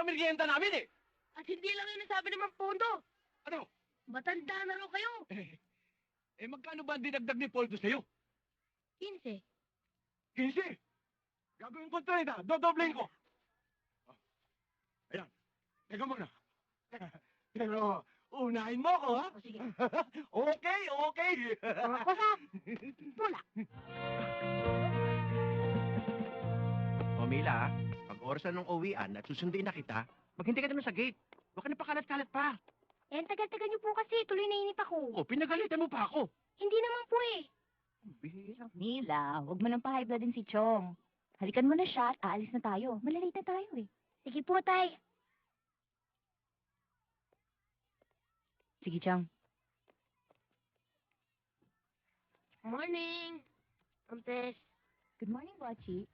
sa merienda namin eh! At hindi lang yun ang sabi naman Pondo. Ano? Matanda na raw kayo. Magkano ba ang dinagdag ni Poldo sa'yo? 15. 15! Gagawin ko 30, dodoblein ko! Oh. Ayan, teka muna. Pero, unahin mo ako, ha? O sige. Okay, okay! Mga kosa. Tula. O Mila, pag orasan ng uwian at susunduin na kita, maghintay ka naman sa gate. Huwag ka na pakalat-kalat pa. Eh, ang tagal-tagal niyo po kasi. Tuloy nainip ako. O, pinagalitan mo pa ako. Hindi naman po eh. Mila, huwag mo nang pa-high blood din si Chong. Halikan mo na siya at aalis na tayo. Malalate na tayo eh. Sige po, tay. Sige, Chong. Morning. Amtes. Good morning, Bochi.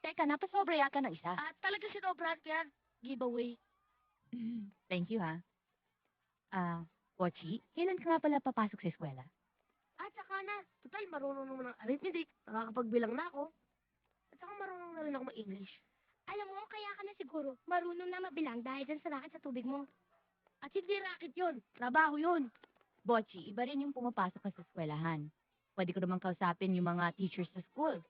Teka, napasobra yata ng isa. Talaga si Dobrat yan. Giveaway. Thank you, ha. Bochi, kailan ka nga pala papasok sa eskwela? At saka na, total marunong naman ng arithmetic. Nakakapagbilang na ako. At saka marunong na rin ako mag-English. Alam mo, kaya ka na siguro marunong na mabilang dahil dyan sa racket sa tubig mo. At hindi racket yun. Trabaho yun. Bochi, iba rin yung pumapasok ka sa eskwelahan. Pwede ko naman kausapin yung mga teachers sa school.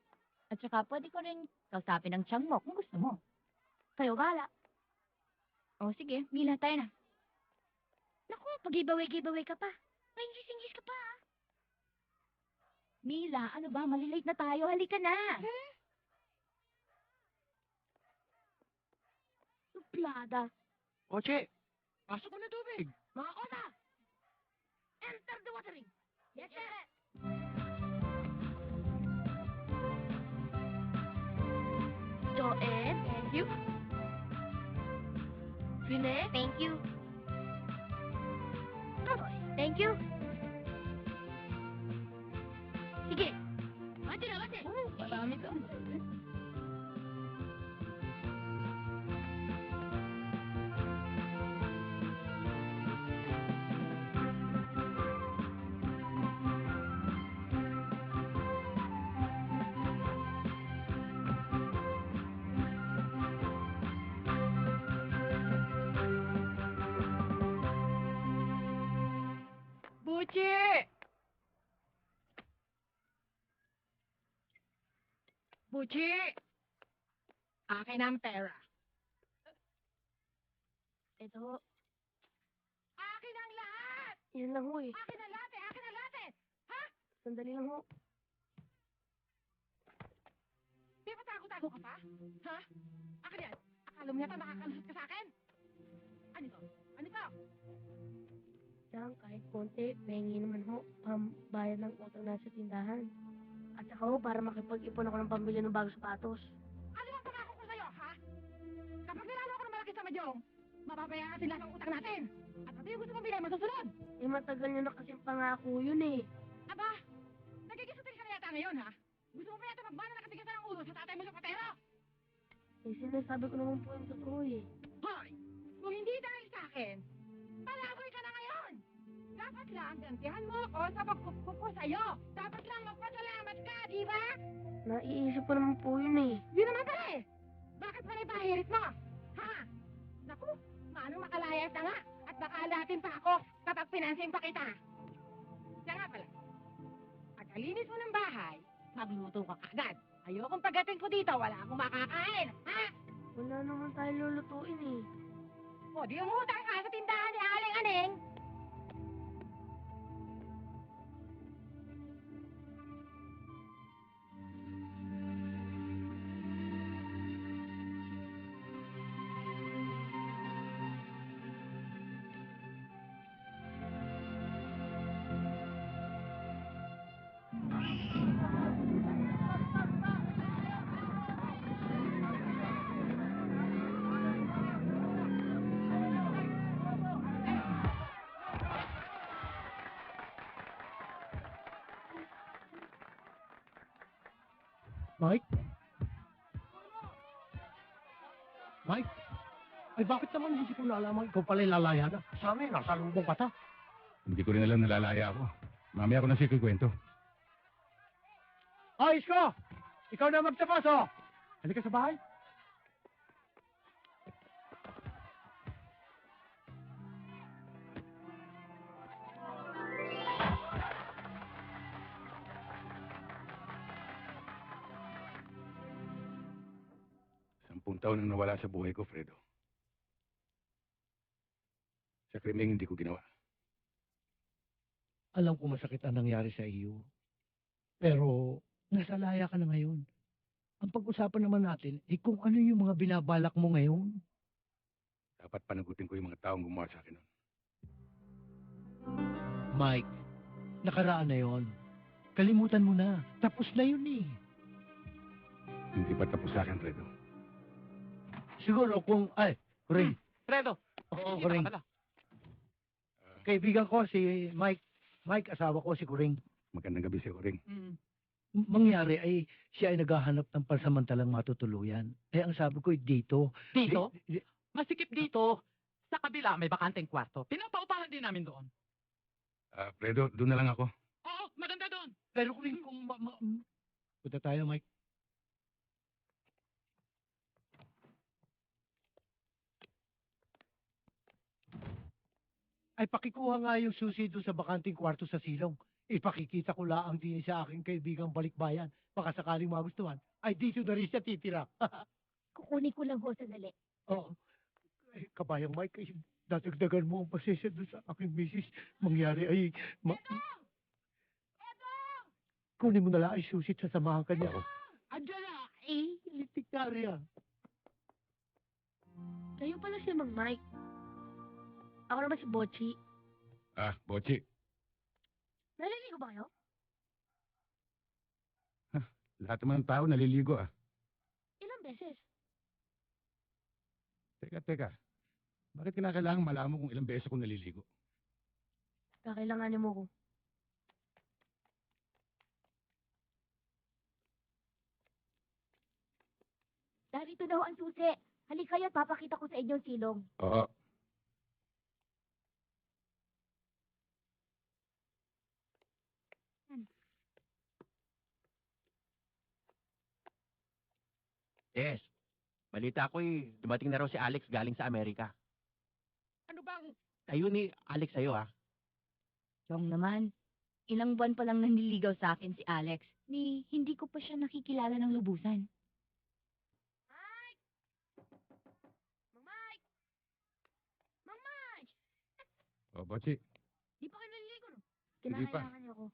At saka pwede ko rin kausapin ang tiyang mo kung gusto mo. Kayo gala. O sige, Mila, tayo na. Naku, pag-giveaway ka pa. May English ka pa. Mila, ano ba? Malilate na tayo. Halika na. Suplada. Oche, pasok mo na tubig. Mga kota. Enter the watering. Yes, sir. Joed. Thank you. Rene. Thank you. Totoy. Thank you. Sige. Mati na, mati. Marami ka. Buchi! Buchi! Akin ang pera. Ito. Akin ang lahat! Yan lang ho eh. Akin ang lahat eh! Akin ang lahat eh! Ha? Sandali lang ho. Di ba tago-tago ka pa? Ha? Akin yan! Akala mo yata makakalusot ka sa akin? Ano ito? Ano ito? Lang, kahit konti, pahingi naman ho, bayad ng utang na sa tindahan. At saka ho, para makipag-ipon ako ng pambili ng bagong sapatos. Ano ang pangako ko sa'yo, ha? Kapag nilalo ako ng malaki sa madyong, mababayaran sila ng utang natin. At ano yung gusto mong bilhin, masusunod? Eh, matagal nyo na kasing pangako yun eh. Aba, nagigisutin ka na yata ngayon, ha? Gusto mo pa yata magbana nakatigasan ng ulo sa tatay mo sa patero? Eh, sinasabi ko naman po yung totoo eh. Hoy, kung hindi dahil sa akin, palaboy ka na ngayon! Dapat lang gantihan mo ako sa pagkukup ko sa'yo. Dapat lang magpasalamat ka, di ba? Naiisip ko naman po yun eh. Yun naman pala eh. Bakit pa rin pahirit mo? Ha? Naku, manong makalayas na nga. At baka alatin pa ako kapag pinansin pa kita. Siya nga pala. Pagkalinis mo ng bahay, magluto ka kagad. Ayokong pagdating ko dito, wala akong makakain. Ha? Wala naman tayo lulutuin eh. O, di umutang ka sa tindahan ni Aling Aning. Mike? Mike? Ay, bakit naman hindi ko nalaman ikaw pala lalaya na? Sa amin, nasa lumbong ka ta. Hindi ko rin alam nalalaya ako. Mamaya ako na siya kwento. Ayos ka! ikaw na magtapos, oh. Halika sa bahay. Sampung taon nang nawala sa buhay ko, Fredo. Sa krimeng hindi ko ginawa. Alam ko masakit ang nangyari sa iyo. Pero, nasa laya ka na ngayon. Ang pag-usapan naman natin, kung ano yung mga binabalak mo ngayon. Dapat panagutin ko yung mga taong gumawa sa akin nun. Mike, nakaraan na yon. Kalimutan mo na. Tapos na yun eh. Hindi pa tapos sa akin, Fredo. Siguro kung, Kuring. Fredo, Oo, kita Kuring. ka pala. Kaibigan ko si Mike. Mike, asawa ko si Kuring. Magandang gabi sa Ring. Mangyari ay siya ay naghahanap ng pansamantalang matutuluyan. Eh, ang sabi ko, dito. Dito? Di- Masikip dito. Sa kabila, may bakanteng kwarto. Pinapaupahan din namin doon. Fredo, doon na lang ako. Oo, maganda doon. Pero Kuring, kung... Punta tayo, Mike. Ay, pakikuha nga yung susi doon sa bakanting kwarto sa silong. Ipakikita ko laang din sa aking kaibigang balikbayan. Baka sakaling magustuhan, ay dito na rin siya titira. Kukunin ko lang ho sandali. Oo. Eh, kabayang Mike, dadagdagan mo ang pasensya doon sa aking misis. Mangyari ay... Kunin mo na lang ay susit sa samahan kanya. Oo. Andiyan na! Litik na riyan. Kayo pala si Mang Mike. Ako naman si Bochi. Bochi. Naliligo ba kayo? Lahat naman ng tao naliligo, Ilang beses? Teka. Bakit kinakailangan malaman mo kung ilang beses ako naliligo? Kakailanganin mo ko. Darito daw ang susi. Halika kayo at papakita ko sa inyo ang silong. Oo. Yes. Balita ko dumating na raw si Alex galing sa Amerika. Ano bang... Kayo ni Alex sa'yo, ha? Chong naman, ilang buwan pa lang nanliligaw sa akin si Alex, ni hindi ko pa siya nakikilala ng lubusan. Mang Mike! Mang Mike! Bochi. Di pa kayo naliligo, no? Hindi pa. Kinakailangan niyo ako.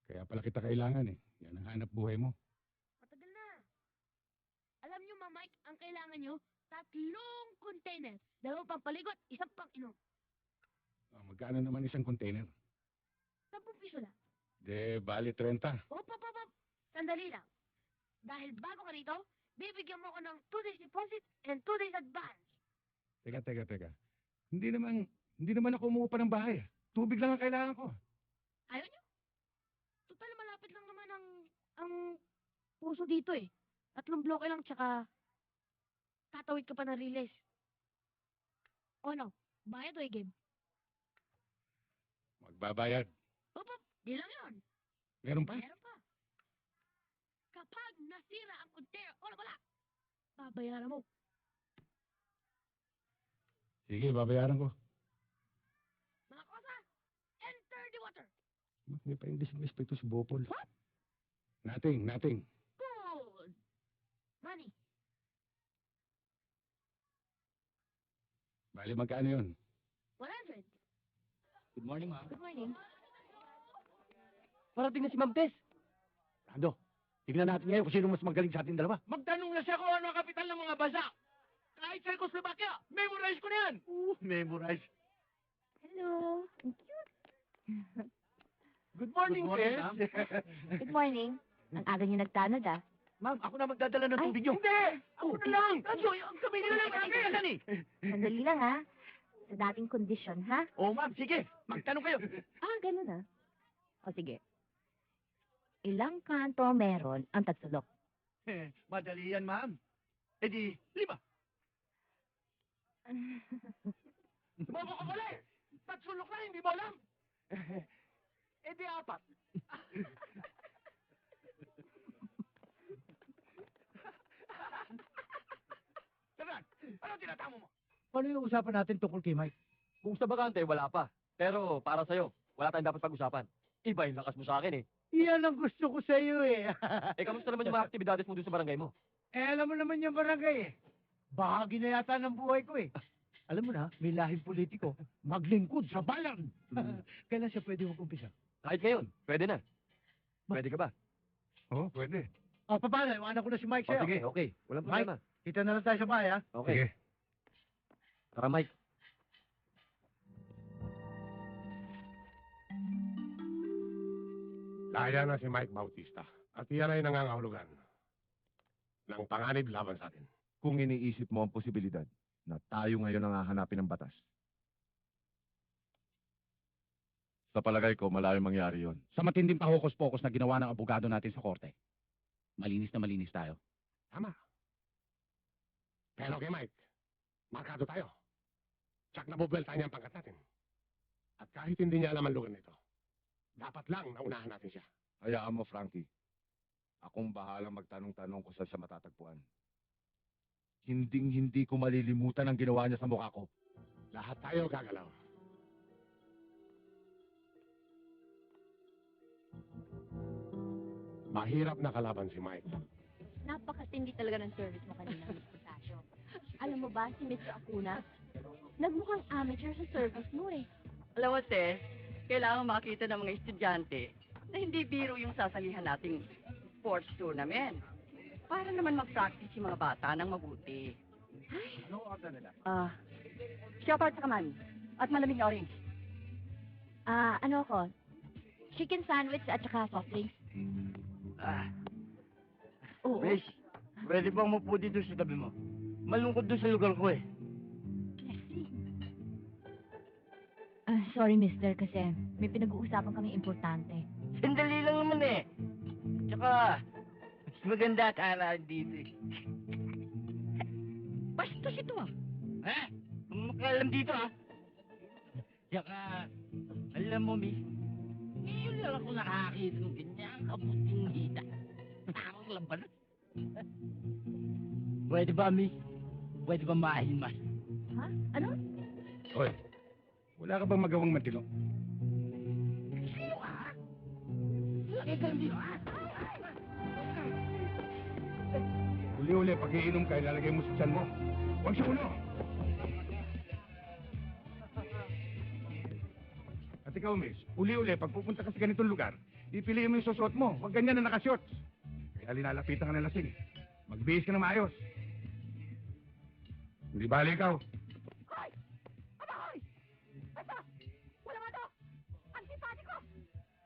Kaya pala kita kailangan Yan ang hanap buhay mo. Matagal na. Alam niyo, Mang Mike, ang kailangan niyo, 3 container. 2 pang paligot, 1 pang inom. Magkano naman isang container? 10 piso lang. Bali 30. Hop. Sandali lang. Dahil bago ka rito, bibigyan mo ko ng 2 days deposit and 2 days advance. Teka. Hindi naman ako umuupa ng bahay. Tubig lang ang kailangan ko. Ayaw niyo? Total, malapit lang naman ang puso dito eh. 3 bloke lang, tsaka tatawid ka pa ng riles. O ano? Bayad o i-game? Magbabayad. Hop. Di lang yun. Meron pa? Meron pa. Kapag nasira ang container, wala. Babayaran mo. Sige, babayaran ko. Mga kosa, enter the water. Hindi pa English pa ito si Bopol. What? Nothing. Good. Money. Bali, magkano yun? 100. Good morning, ma'am. Good morning. Parating na si Ma'am Tess. Ando, tignan natin ngayon kung sino mas magaling sa ating dalawa. Magtanong na siya kung ano ang kapital ng mga bansa. Kahit Czechoslovakia, memorize ko na yan. Memorize. Hello. Good morning, Tess. ma'am. Good morning. Ang aga niyo nagtanod ah. Ma'am, ako na magdadala ng Ay, tubig niyo. Hindi! Ako na lang! Ang kami nila lang akin! Sandali lang ha. Sa dating kondisyon ha. Oo, ma'am, sige. Magtanong kayo. Ganun ah. O sige. Ilang kanto meron ang tagsulok? Madali yan, ma'am. E di, 5. Bobo ka pala eh! Tatsulok lang, hindi mo alam! E di 4. Ano tinatamo mo? Paano yung usapan natin tungkol kay Mike? Kung sa bakante, wala pa. Pero para sa'yo, wala tayong dapat pag-usapan. Iba yung lakas mo sa akin eh. Iyan ang gusto ko sa iyo eh. Eh, kamusta naman yung mga aktibidades mo doon sa barangay mo? Eh, alam mo naman yung barangay eh. Bahagi na yata ng buhay ko eh. Alam mo na, may lahing politiko. Maglingkod sa bayan. Kailan siya pwede mag-umpisa? Kahit ngayon, pwede na. Pwede ka ba? Oo, pwede. Paano? Iwanan ko na si Mike O sa'yo. sige, okay. Walang Mike? problema. Kita na lang tayo sa bahay ha. Okay. Sige. Tara, Mike. Kaya na si Mike Bautista. At iyan ay nangangahulugan ng panganib laban sa atin. Kung iniisip mo ang posibilidad na tayo ngayon ang hahanapin ng batas. Sa palagay ko, malayo mangyari yon. Sa matinding pahokos-pokos na ginawa ng abogado natin sa korte, malinis na malinis tayo. Tama. Pero kay Mike, markado tayo. Tsak nabubelta niya ang pangkat natin. At kahit hindi niya alam ang lugar nito, dapat lang naunahan natin siya. Hayaan mo, Frankie. Akong bahalang magtanong-tanong kung saan siya matatagpuan. Hinding-hindi ko malilimutan ang ginawa niya sa mukha ko. Lahat tayo gagalaw. Mahirap na kalaban si Mike. Napakatindi talaga ng service mo kanina, Mr. Tasio. Alam mo ba, si Mr. Acuna, nagmukhang amateur sa service mo eh. Alam mo, Tess, kailangan makita ng mga estudyante na hindi biro yung sasalihan nating sports tournament. Para naman mag-practice yung mga bata ng mabuti. Ano order nila? Shepherd sa kaman at malamig na orange. Ano ako? Chicken sandwich at saka soft drinks. Oo. Miss, pwede bang mapupo dito sa tabi mo? Malungkot doon sa lugar ko eh. Sorry, mister, kasi may pinag-uusapan kami importante. Sandali lang naman eh. Tsaka, mas maganda at araw dito eh. Bastos ito ah. Ha? Kung makalam dito ah. Tsaka, alam mo, miss, ngayon lang ako nakakita ng ganyan kaputing hita. Parang laban. Pwede ba, miss? Pwede ba mahimas? Ha? Ano? Hoy, wala ka bang magawang matino? Sino ka? Laki ka lang dito ah. Uli-uli, pag iinom ka, ilalagay mo sa tiyan mo. Huwag sa ulo! At ikaw, miss, uli-uli, pag pupunta ka sa ganitong lugar, ipiliin mo yung susuot mo. Huwag ganyan na nakashorts. Kaya linalapitan ka ng lasing. Magbihis ka na maayos. Hindi bali ikaw. Hoy! Aba, hoy! Basta! Wala nga to! Antipati ko!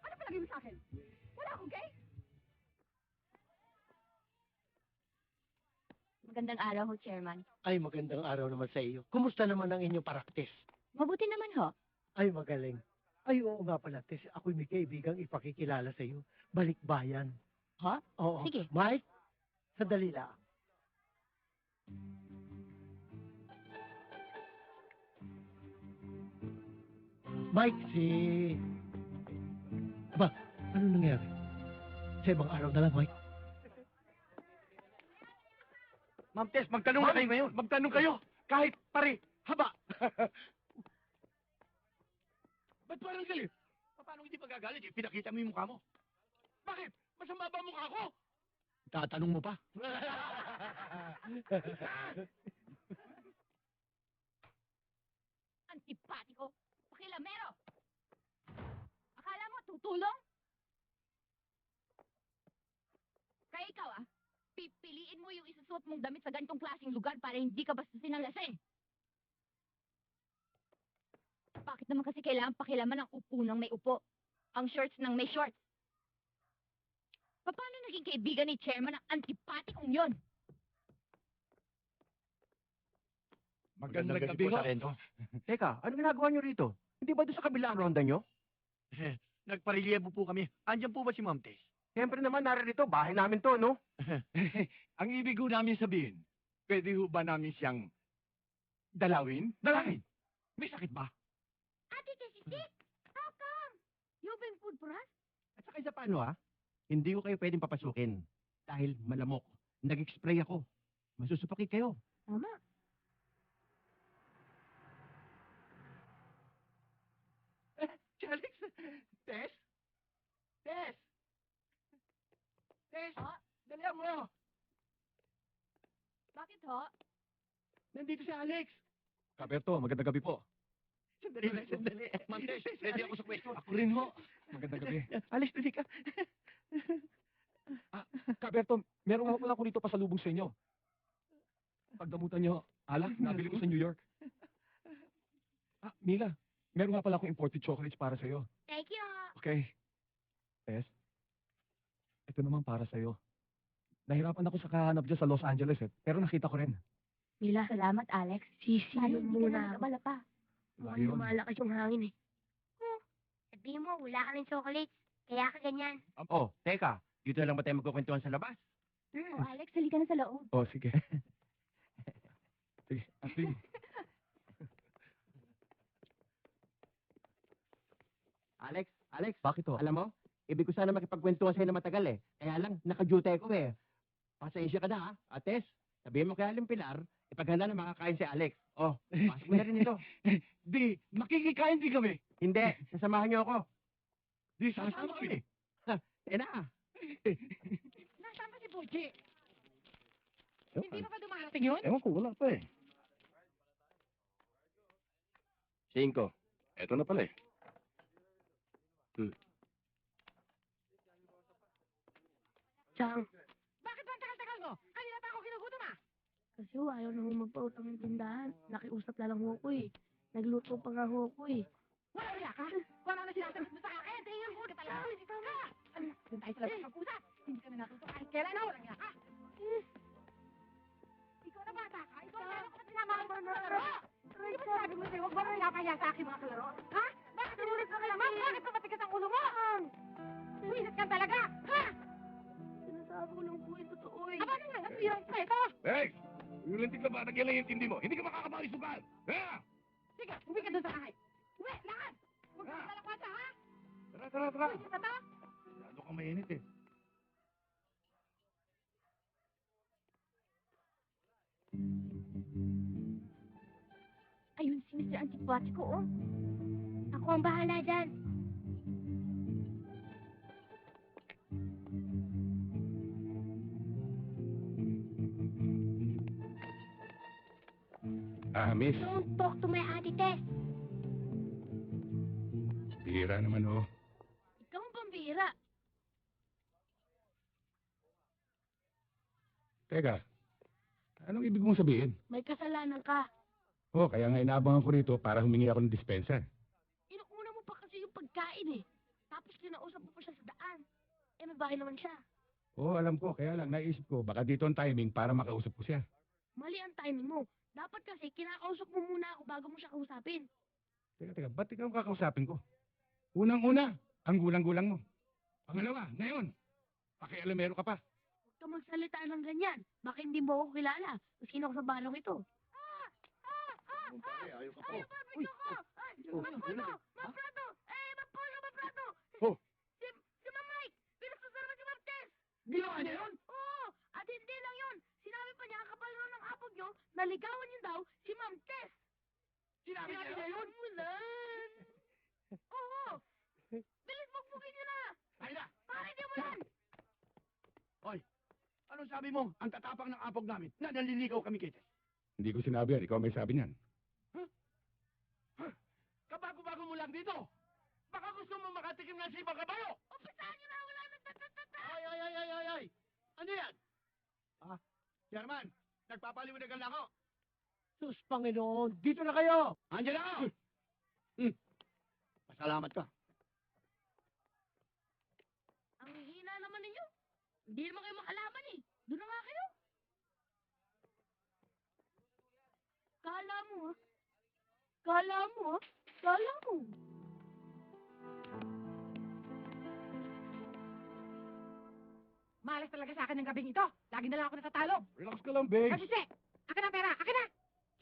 Ano palagi mo sa akin? Wala akong gay? Magandang araw ho, Chairman. Ay, magandang araw naman sa iyo. Kumusta naman ang inyong practice? Mabuti naman ho. Ay, magaling. Ay, oo nga pala, Tess. Ako'y may kaibigang ipakikilala sa iyo. Balikbayan. Ha? Oo. Sige. Mike, sandali lang. Mike, Aba, ano nangyari? Sa ibang araw na lang, Mike. Ma'am Tess, magtanong na kayo ngayon. Magtanong kayo! Kahit pare, haba! Ba't parang galit? Paano hindi magagalit? Eh, pinakita mo yung mukha mo. Bakit? Masama ba mukha ko? Tatanong mo pa. Antipatiko! Pakilamero! Akala mo tutulong? Kaya ikaw pipiliin mo yung isusuot mong damit sa ganitong klaseng lugar para hindi ka bastusin ng lasing. Bakit naman kasi kailangan pakilaman ang upo ng may upo? Ang shorts ng may shorts? Paano naging kaibigan ni Chairman ang antipatikong yon? Magandang gabi po sa akin. Teka, ano ginagawa niyo rito? Hindi ba doon sa kabila ang ronda niyo? Nagparelyebo po kami. Andiyan po ba si Ma'am Tess? Siyempre naman, naririto. Bahay namin to, no? Ang ibig ko namin sabihin, pwede ho ba namin siyang dalawin? Dalangin! May sakit ba? Ate Tesisit, how come? You bring food for us? At saka isa paano, hindi ko kayo pwedeng papasukin. Dahil malamok. Nag-spray ako. Masusupakit kayo. Tama. Alex! Tess? Tess! Tess! Dalihan mo! Bakit ho? Nandito si Alex! Kaberto, magandang gabi po. Sandali lang, sandali. Ma'am Tess, ready ako sa question. Ako rin ho. Magandang gabi. Alex, dali ka. Kaberto, meron nga pala ako dito pasalubong sa inyo. Pagdamutan niyo, alak, nabili ko sa New York. Mila, meron nga pala akong imported chocolates para sa'yo. Thank you. Okay. Tess, ito naman para sa'yo. Nahirapan ako sa kahanap dyan sa Los Angeles pero nakita ko rin. Mila, salamat, Alex. Sisiyo muna. Abala pa. Mukhang Ayun. lumalakas yung hangin eh. Sabihin mo, wala ka ng chocolates. Kaya ka ganyan. Oh, teka. Dito na lang ba tayo magkukwentuhan sa labas? Oh, Alex, halika na sa loob. Oh, sige. Sige, sige. Alex, Bakit to? alam mo, ibig ko sana makipagkwentuhan sa'yo na matagal eh. Kaya lang, naka-duty ko eh. Pasensya ka na ha. Ates, sabihin mo kay Aling Pilar, ipaghanda na makakain si Alex. Oh, pasok mo na rin ito. Di, makikikain din kami. Hindi, sasamahan niyo ako. Di, sasama kami. Eh na. Nasaan ba si Buchi? Hindi pa ba dumarating yun? Ewan ko, wala pa eh. 5. Eto na pala eh. Chang, Bakit ba ang tagal-tagal mo? Kanina pa ako ginugutom ah. kasi ho, ayaw na ho magpautang ng tindahan. Nakiusap na lang ho ko eh. Nagluto pa nga ho ko eh. Wala kaya ka? Kung ano na sinasabi mo sa akin, tingnan mo, kita lang. Doon tayo sa labas ng pusa. Hindi ka na natuto kahit kailan na, walang yaka. Ikaw na bata ka? Ikaw na ako na sinamahan mo ng kalaro. Hindi ba sinabi mo sa'yo, huwag mo rin napahiya sa akin mga kalaro? Ha? Bakit sinulit mo kaya, ma'am? Bakit pa matigas ang ulo mo? Wisit ka talaga, ha? Sinasabi ko lang po yung totoo eh. Aba, ano nga, nasirang pa ito. Hey! Yung lintik na bata, yan lang yung tindi mo. Hindi ka makakabali sugal. Ha? Sige, uwi ka doon sa bahay. Uwi, lakad! Huwag ka malakwasa, ha? Tara. Wisit na to? Masyado kang mainit eh. Ayun si Mr. Antipatico, oh. Ako ang bahala dyan. Miss. Don't talk to my Ate Tess. Bihira naman oh. Ikaw ang pambira. Teka, anong ibig mong sabihin? May kasalanan ka. Oh, kaya nga inaabangan ko rito para humingi ako ng dispensa. Inuuna mo pa kasi yung pagkain eh. Tapos kinausap mo pa siya sa daan. Eh, may bahay naman siya. Oo, alam ko. Kaya lang, naisip ko, baka dito ang timing para makausap ko siya. Mali ang timing mo. Dapat kasi kinakausap mo muna ako bago mo siya kausapin. Teka, ba't ikaw ang kakausapin ko? Unang-una, ang gulang-gulang mo. Pangalawa, ngayon, pakialamero ka pa. Huwag ka magsalita ng ganyan. Baka hindi mo ako kilala. Kung sino ako sa balong ito. Ayaw ka Ay, barbecue ko! Ay, Maprato! Eh, Maprato! Oh. Si Ma'am Mike! Pinagsusarma si Ma'am Tess! Ginawa niya yun? Oo! At hindi lang yun! Sinabi pa niya, kapal nun ng apog niyo, naligawan niyo daw si Ma'am Tess! Sinabi niya yun? Mulan! Oo! Bilis magpugin niyo na! Ay na! Para hindi mulan! Anong sabi mo? Ang tatapang ng apog namin na naliligaw kami kay Tess. Hindi ko sinabi yan. Ikaw may sabi niyan. Kabago-bago mo lang dito. Baka gusto mo makatikim ng si Bagabayo. Umpisahan niyo na! Wala nang tatatata! Ay! Ano yan? Chairman, nagpapaliwanagan lang ako. Sus, Panginoon, dito na kayo! Andiyan na ako! Pasalamat ka. Ang hina naman ninyo. Hindi naman kayo makalaman eh. Doon na nga kayo. Kala mo ah. Kala mo ah. Kala mo. Malas talaga sa akin ng gabing ito. Lagi na lang ako natatalo. Relax ka lang, Big. Kasi, akin ang pera, akin na!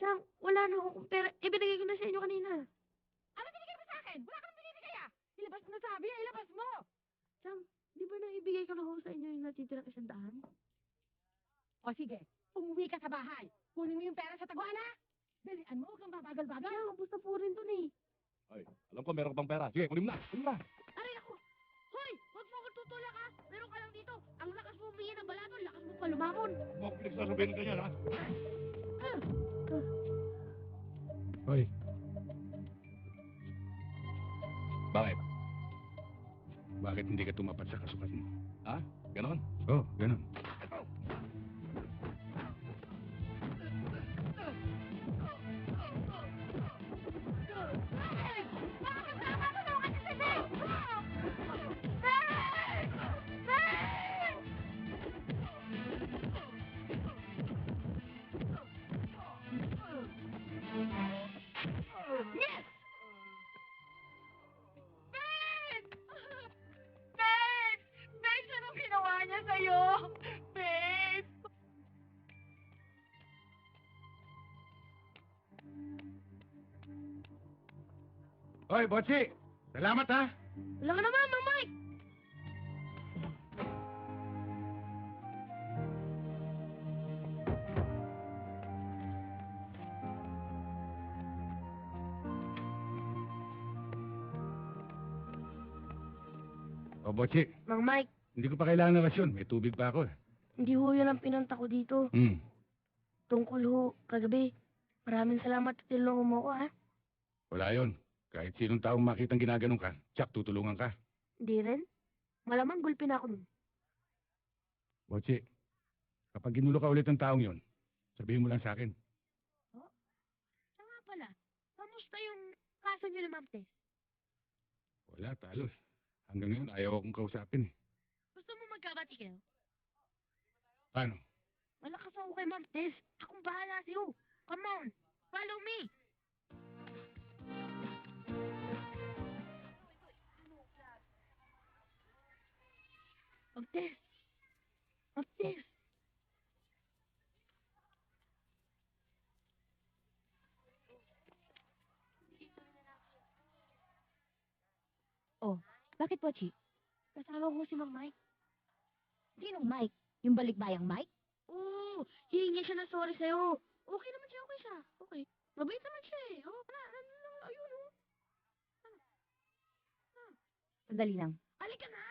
Chang, wala na akong pera. Ibinigay ko na sa inyo kanina. Ano binigay mo sa akin? Wala ka nang binibigay ah! Ilabas mo na sabi, ilabas mo! Chang, di ba nang ibigay ko na ho sa inyo yung natitira isang daan? O sige, umuwi ka sa bahay. Kunin mo yung pera sa taguan ha! Dalian mo, huwag kang babagal-bagal. Chang, ubos na po rin dun eh. Ay, alam ko meron ka pang pera. Sige, kunin mo na. Kunin mo na. Aray ako! Hoy! Huwag mo akong tutulak ha! Meron ka lang dito! Ang lakas mo humingi ng balaton, lakas mo pa lumamon! Huwag mo pinagsasabihin ng ganyan, ha? Ah! Hoy. Bakit? Bakit hindi ka tumapat sa kasukat mo? Ha? Ganon? Oo, ganon. Yes! Ben! Ben! Ben, anong ginawa niya sa'yo? Ben! Hoy, Botsi! Salamat, ha? Wala ka naman, Mang Mike! O, Botsi, Mang Mike, hindi ko pa kailangan ng rasyon. May tubig pa ako, eh. hindi ho yun ang pinunta ko dito. Hmm. Tungkol ho, kagabi. Maraming salamat at tinulungan mo ko, ha? Wala yon. Kahit sinong taong makitang ginaganon ka, tsak tutulungan ka. Hindi rin. Malamang gulpin ako nun. Botsi, kapag ginulo ka ulit ng taong yon, sabihin mo lang sa akin. Siya nga pala, kamusta yung kaso niyo ni Ma'am Tess? Wala, talo. Hanggang ngayon, ayaw akong kausapin, eh. Gusto mo magkabati kayo? Paano? Malakas ako kay Ma'am Tess. Akong bahala sa'yo. Come on, follow me. Ma'am Tess. Ma'am Tess. Bakit, Pochi? Kasama ko si Mang Mike. Sinong Mike? Yung balikbayang Mike? Oo, hihingi siya ng sorry sa'yo. Okay naman siya, okay siya. Okay. Mabait naman siya eh. Oh, ayun oh. Sandali lang. Halika na!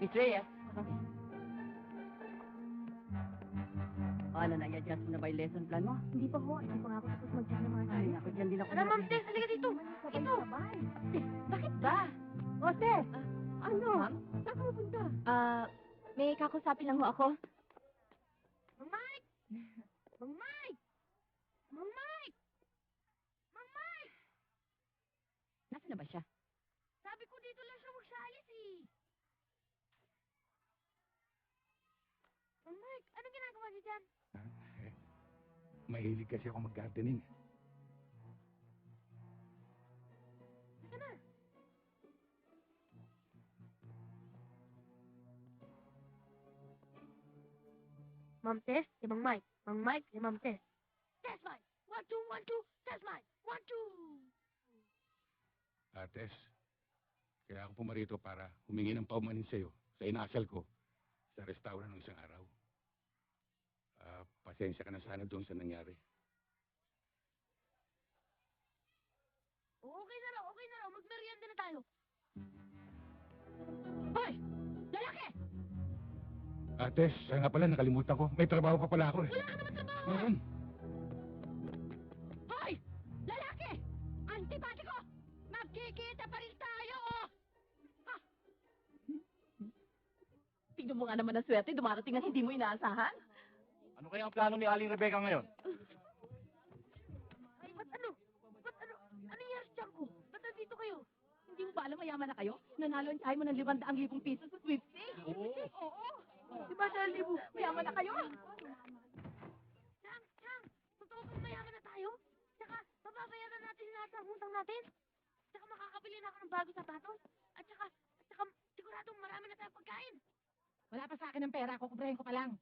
Miss Reyes. Ano, nag-adjust mo na ba yung lesson plan mo? Hindi pa ho. Hindi pa nga ako tapos mag-check ng mga Ay, naku, dyan din ako. Ano, Ma'am Tess? Halika dito. Ito. Bakit ba? Jose! Ano? Ma'am? Saan ka pupunta? May kakusapin lang ho ako. Mang Mike! Mang Mike! Mang Mike! Mang Mike! Nasaan na ba siya? Sabi ko dito lang siya magsalis eh. Mang Mike, anong ginagawa niyo dyan? Mahilig kasi ako mag-gardening. Halika na. Ma'am Tess, si Mang Mike. Mang Mike, si Ma'am Tess. Tess Mike! 1, 2, 1, 2. Tess Mike! 1, 2. Ates, kaya ako pumarito para humingi ng paumanin sa'yo sa inasal ko sa restaurant ng isang araw. Pasensya ka na sana doon sa nangyari. Okay na raw. Magmerienda na tayo. Hoy! Lalaki! Ates, siya nga pala, nakalimutan ko. May trabaho pa pala ako, eh. Wala ka naman trabaho! Ngayon, Hoy! Lalaki! Antipatiko! Magkikita pa rin tayo, oh! Tingnan mo nga naman ang swerte, dumarating ang hindi mo inaasahan. Ano kaya ang plano ni Aling Rebecca ngayon? Ay, ba't ano? Ano yung dyan ko? Ba't nandito kayo? Hindi mo ba alam mayaman na kayo? Nanalo ang mo ng 500,000 piso sa sweepstakes. Oo. Oo. Di ba, Charlie? Mayaman na kayo? Chang! Totoo bang mayaman na tayo? Tsaka, mababayaran natin lahat ng utang natin? Tsaka makakabili na ako ng bagong sapatos? At tsaka, siguradong marami na tayong pagkain. Wala pa sa akin ng pera, kukubrahin ko pa lang.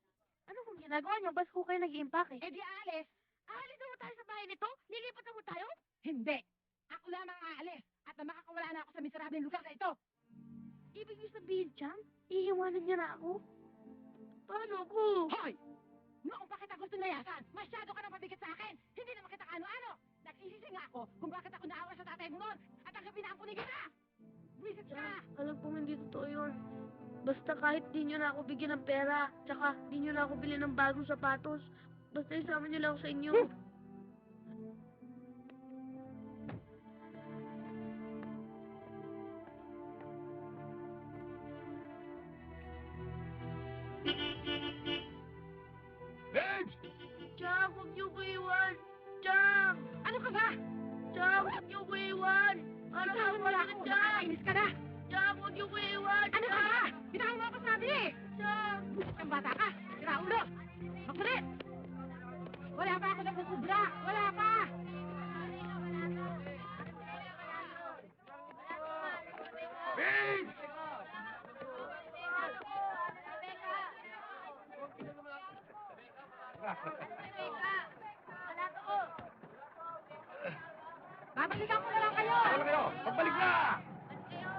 Ano kung ginagawa niyo? Bas ko kayo nag-iimpake. Eh di aalis. Aalis na mo tayo sa bahay nito? Lilipat na mo tayo? Hindi. Ako lamang aalis. At na makakawala na ako sa miserableng lugar na ito. Ibig niyo sabihin, Chang? Iiwanan niya na ako? Paano ko? Hoy! gusto layasan. Masyado ka nang pabigat sa akin. Hindi naman kita ano-ano. Nagsisisi nga ako kung bakit ako naawa sa tatay mo noon at tanggapin na ang punig kita. Buwisit ka! Alam kong hindi totoo yun. Basta kahit di nyo na ako bigyan ng pera, tsaka di nyo na ako bilhin ng bagong sapatos, basta isama nyo lang ako sa inyo. Babes! Chang, huwag niyo ko iwan! Chang! Ano ka ba? Chang, huwag niyo ko iwan! Parang Bitawan mo ako lang na ako. Chang! Nakakainis ka na. Chang, huwag niyo ko iwan! Ano ka ba? Bitawan mo ako sabi eh. Chang! Buwisit kang bata ka. Sira ulo. Magkulit. Wala pa ako nagsusubra. Wala pa. Babes! Babalikan ko na lang kayo. Ano kayo? Pagbalik na!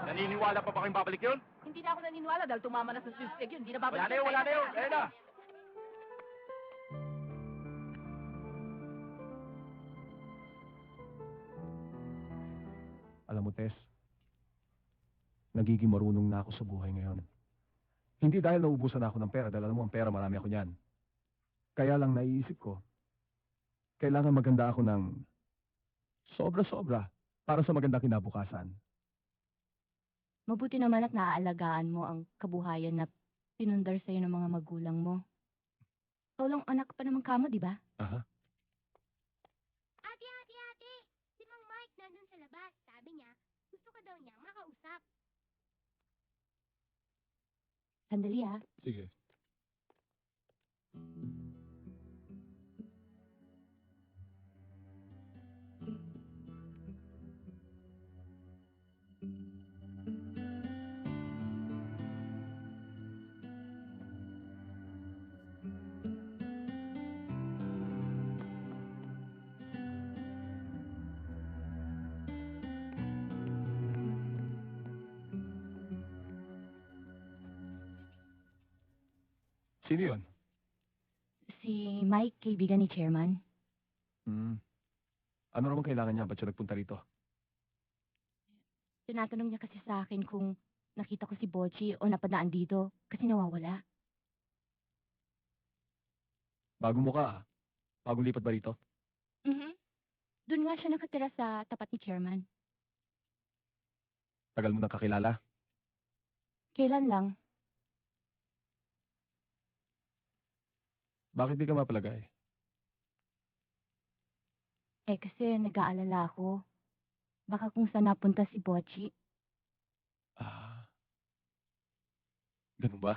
Naniniwala pa ba kayong babalik yun? Hindi na ako naniniwala dahil tumama na sa suspect yun. Hindi na babalik. Wala na yun, wala na yun. Ayun na! Alam mo, Tess, nagiging marunong na ako sa buhay ngayon. Hindi dahil naubusan ako ng pera, dahil alam mo ang pera, marami ako niyan. Kaya lang naiisip ko, kailangan maganda ako ng sobra-sobra para sa magandang kinabukasan. Mabuti naman at naaalagaan mo ang kabuhayan na pinundar sa'yo ng mga magulang mo. Solong anak pa naman kamo, di ba? Aha. Ate! Si Mang Mike nandun sa labas. Sabi niya, gusto ka daw niyang makausap. Sandali ha. Sige. Sino yun? Si Mike, kaibigan ni Chairman. Ano naman kailangan niya? Ba't siya nagpunta rito? Tinatanong niya kasi sa akin kung nakita ko si Bochi o napadaan dito kasi nawawala. Bagong mukha, ah. Bagong lipat ba rito? Doon nga siya nakatira sa tapat ni Chairman. Tagal mo nang kakilala? Kailan lang? Bakit di ka mapalagay? Eh kasi nag-aalala ako. Baka kung saan napunta si Bochi. Ah. Ganun ba?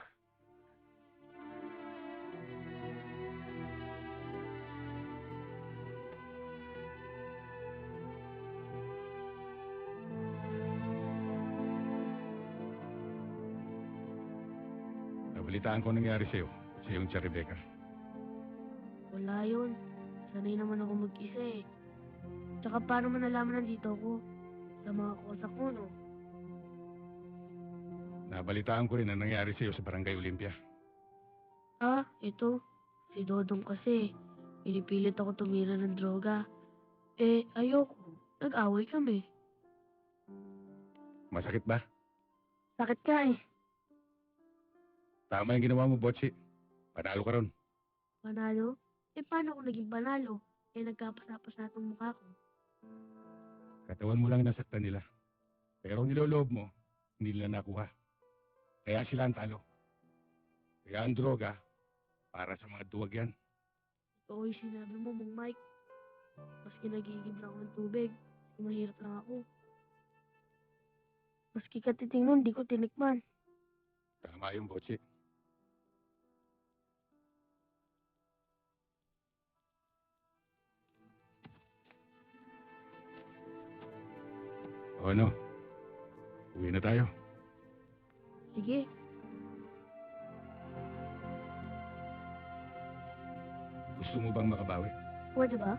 Nabalitaan ko ang nangyari sa'yo. Sa iyong Tia Rebecca. Wala yun. Sanay naman ako mag-isa eh. Tsaka paano man nalaman nandito ako? Sa mga kosa ko, no? Nabalitaan ko rin ang nangyari sa'yo sa Barangay Olympia. Ah, ito. Si Dodong kasi. Pinipilit ako tumira ng droga. Eh, ayoko. Nag-away kami. Masakit ba? Sakit ka eh. Tama yung ginawa mo, Botsi. Panalo ka ron. Panalo? Eh, paano kung naging panalo? Eh, nagkapasapas na itong mukha ko. Katawan mo lang nasaktan nila. Pero ang niloloob mo, hindi nila nakuha. Kaya sila ang talo. Kaya ang droga, para sa mga duwag yan. Oo, yung sinabi mo, Mang Mike. Maski nagigib lang ako ng tubig. Maski mahirap lang ako. Maski katiting nun, di ko tinikman. Tama yung Botsi. O ano? Uwi na tayo. Sige. Gusto mo bang makabawi? Pwede ba?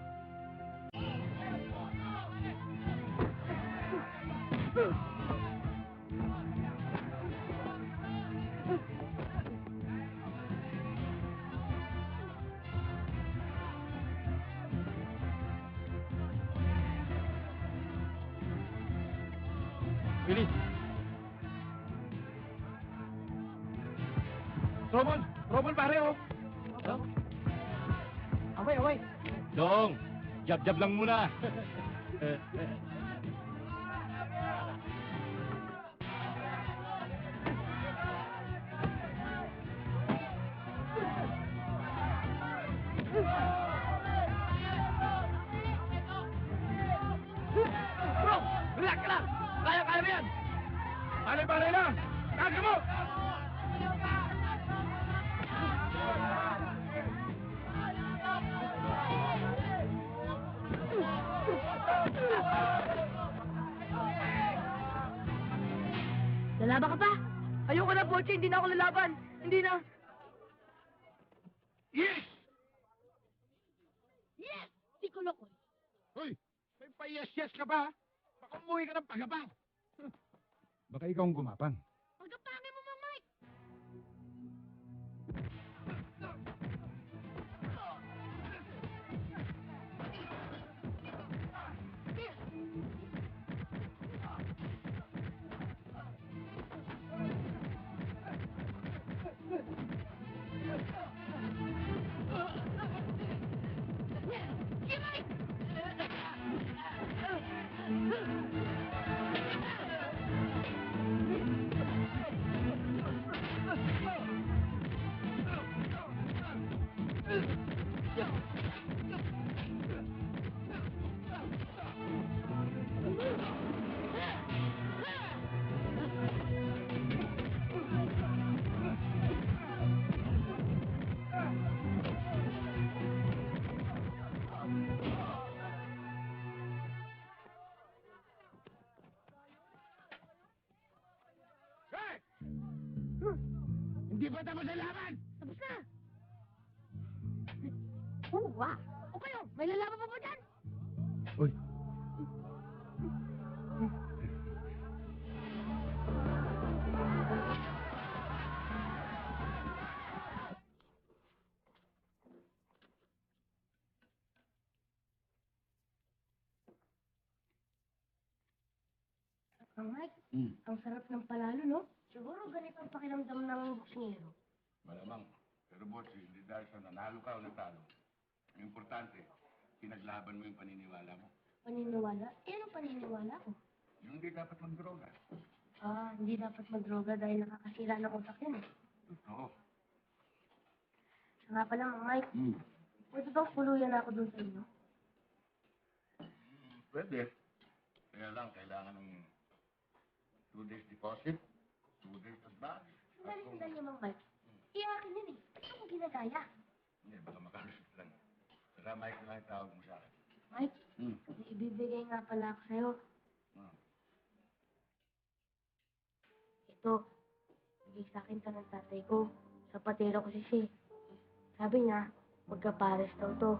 Bilis! Robon! Robon, pare, oh! Away, away. Dong! Jab-jab lang muna. Bro! Relax ka lang! Kaya mo yan! Pare lang! Taga mo! Lalaban ka pa? Ayoko na, Boche. Hindi na ako lalaban. Hindi na. Yes! Yes! Si Kolokoy. Hoy! May pa-yes-yes ka ba? Baka umuwi ka ng pagabang. Baka ikaw ang gumapang. Pagkapangin mo, Mang Mike. Hey! Hindi pa tapos ang laban! Tapos na. Wow. O kayo, may lalaban pa ba dyan? Uy! Ang Mike, ang sarap ng palalo, no? Siguro ganito ang pakiramdam ng boksingero. Malamang. Pero boss, hindi dahil sa nanalo ka o natalo. Ang importante, pinaglaban mo yung paniniwala mo. Paniniwala? Eh, anong paniniwala ko? Yung hindi dapat magdroga. Ah, hindi dapat magdroga dahil nakakasira ng utak yan, eh. Oo. Siya nga pala, Mang Mike, pwede bang puluyan ako dun sa inyo? Pwede. Kaya lang, kailangan ng 2 days deposit, 2 days advance. Sandali niyo, Mang Mike. Iyakin yun, eh. Ba't ako ginagaya? Hindi, baka makalusot lang. Saka Mike na lang yung tawag mo sa akin. Mike, may ibibigay nga pala ako sa'yo. Ito, bigay sa akin to ng tatay ko. Sapatero ko si Si. Sabi niya, magkapares daw to.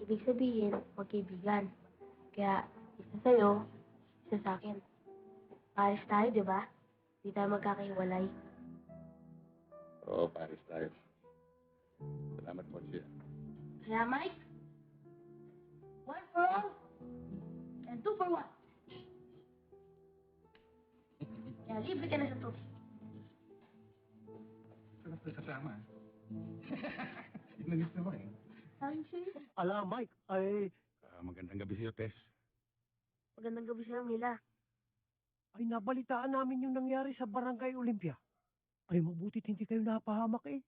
Ibig sabihin, magkaibigan. Kaya, isa sa'yo, isa sa akin. Pares tayo, di ba? Di tayo magkakahiwalay. Oo, pares tayo. Salamat po siya. Kaya, Mike, 1 for all, and 2 for 1. Kaya libre ka na sa tubig. Sarap na kasama. Yun ang gusto mo eh. Sabi siya, Ala, Mike, ay Magandang gabi sa'yo, Tess. magandang gabi sa'yo, Mila. nabalitaan namin yung nangyari sa Barangay Olympia. Ay, mabutit hindi kayo napahamak eh.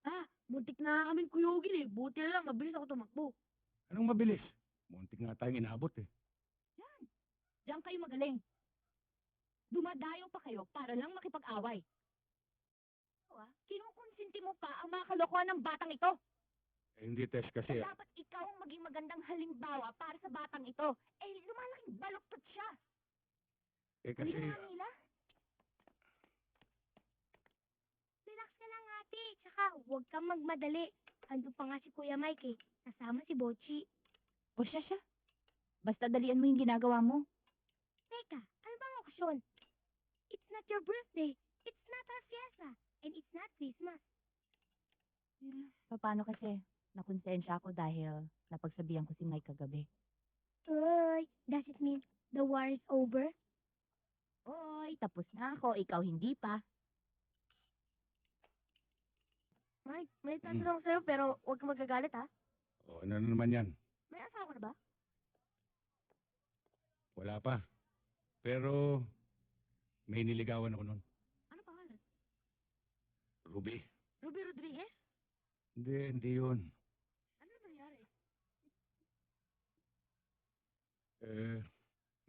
Ah, muntik na kaming kuyugin, eh. Buti na lang, mabilis ako tumakbo. Anong mabilis? Muntik nga tayong inabot eh. Diyan kayo magaling. Dumadayo pa kayo para lang makipag-away. Kinukonsinti mo pa ang mga kalokohan ng batang ito. Eh, hindi, Tess, kasi... Dapat ikaw ang maging magandang halimbawa para sa batang ito. Eh, lumalaking baluktot siya. Eh, kasi... Hindi nga nila. Relax ka lang, ate. Tsaka, huwag kang magmadali. Ando pa nga si Kuya Mike, eh. Kasama si Bochi. O siya. Basta dalian mo yung ginagawa mo. Teka, ano bang okasyon? It's not your birthday. It's not our fiesta. And it's not Christmas. Paano kasi? Nakonsensya ako dahil napagsabihan ko si Mike kagabi. Uy, does it mean the war is over? Oo, bahay, tapos na ako, ikaw hindi pa. Mike, may tatanong sa'yo pero huwag kang magagalit ha. O, ano na naman yan? May asawa na ba? Wala pa. Pero, may niligawan ako nun. Ano pangalan? Ruby. Ruby Rodriguez? Hindi yun. Ano nangyari?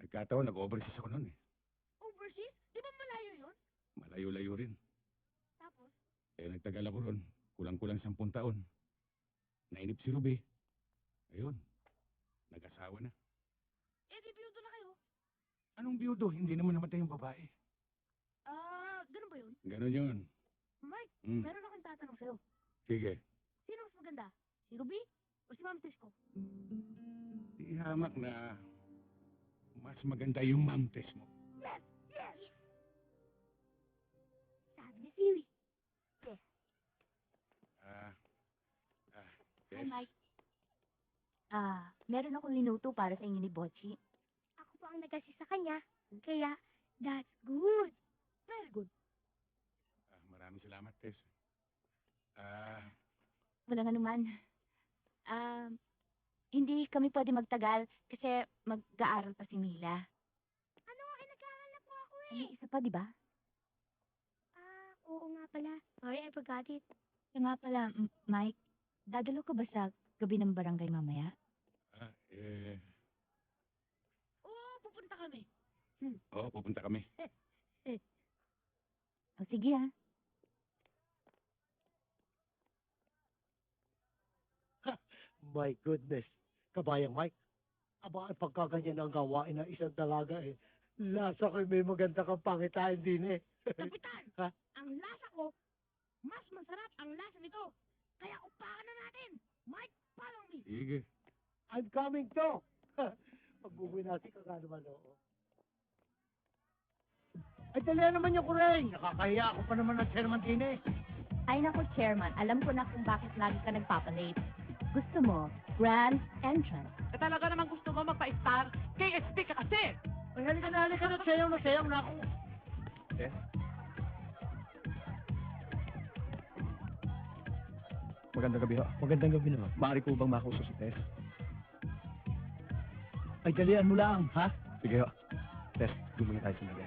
Nagkataon, nag-overseas ako nun eh. Overseas? Di ba malayo yun? Malayo-layo rin. Tapos? Nagtagal ako ron. Kulang-kulang 10 taon. Nainip si Ruby. Ayun. Nag-asawa na. Di biyudo na kayo. Anong biyudo? Hindi naman namatay yung babae. Ganun ba yun? Ganon yun. Mike, Hmm. meron akong tatanong sa'yo. Sige. Sino mas maganda? Si Ruby o si Ma'am Tesco? Di hamak na mas maganda yung mamtes mo. Yes! Yes! Sabi ni Siri. Hi, Mike. Meron akong linuto para sa inyo ni Bocci. Ako po ang nag-assist sa kanya. Kaya, that's good. Very good. Maraming salamat, Tess. Walang anuman. Hindi kami pwede magtagal kasi mag-aaral pa si Mila. Ano? Nag-aaral na po ako May isa pa, di ba? Oo nga pala. Sorry, I forgot it. Kaya nga pala, Mike, dadalo ka ba sa gabi ng barangay mamaya? Oo, pupunta kami. Oo, pupunta kami. O sige ha. My goodness. Kabayang Mike. Aba, pagkaganyan ang gawain ng isang dalaga eh. Lasa ko'y may maganda kang pangitain din eh. Kapitan! Ha? Ang lasa ko, mas masarap ang lasa nito. Kaya upakan na natin. Mike, follow me. Sige. I'm coming to. Pag-uwi natin kagano man oo. Ay, dali naman yung kureng. Nakakahiya ako pa naman ng chairman din eh. Ay naku, Chairman, alam ko na kung bakit lagi ka nagpapalate. Gusto mo, grand entrance. Talaga naman gusto mo magpa-star? KSP ka kasi! Ay, halika na, sayaw na ako. Tess? Magandang gabi ho. Magandang gabi naman. Maaari ko bang makuso si Tess? Ay, dalian mo lang, ha? Sige ho. Tess, dumuni tayo sa nabi.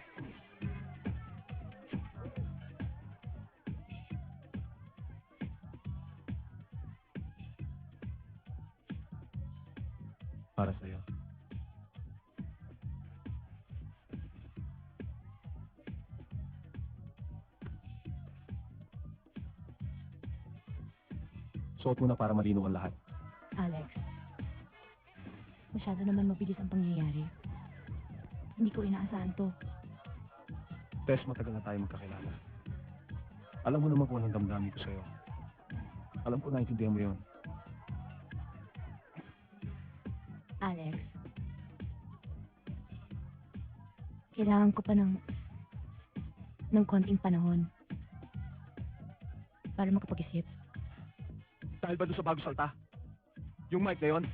Para sa'yo. Suot mo na para malino ang lahat. Alex, masyado naman mabilis ang pangyayari. Hindi ko inaasahan to. Tess, matagal na tayo magkakilala. Alam mo naman kung anong damdamin ko sa'yo. Alam ko naintindihan mo yun. Alex, kailangan ko pa ng konting panahon para makapag-isip. Dahil ba doon sa bago salta? Yung mic na yun?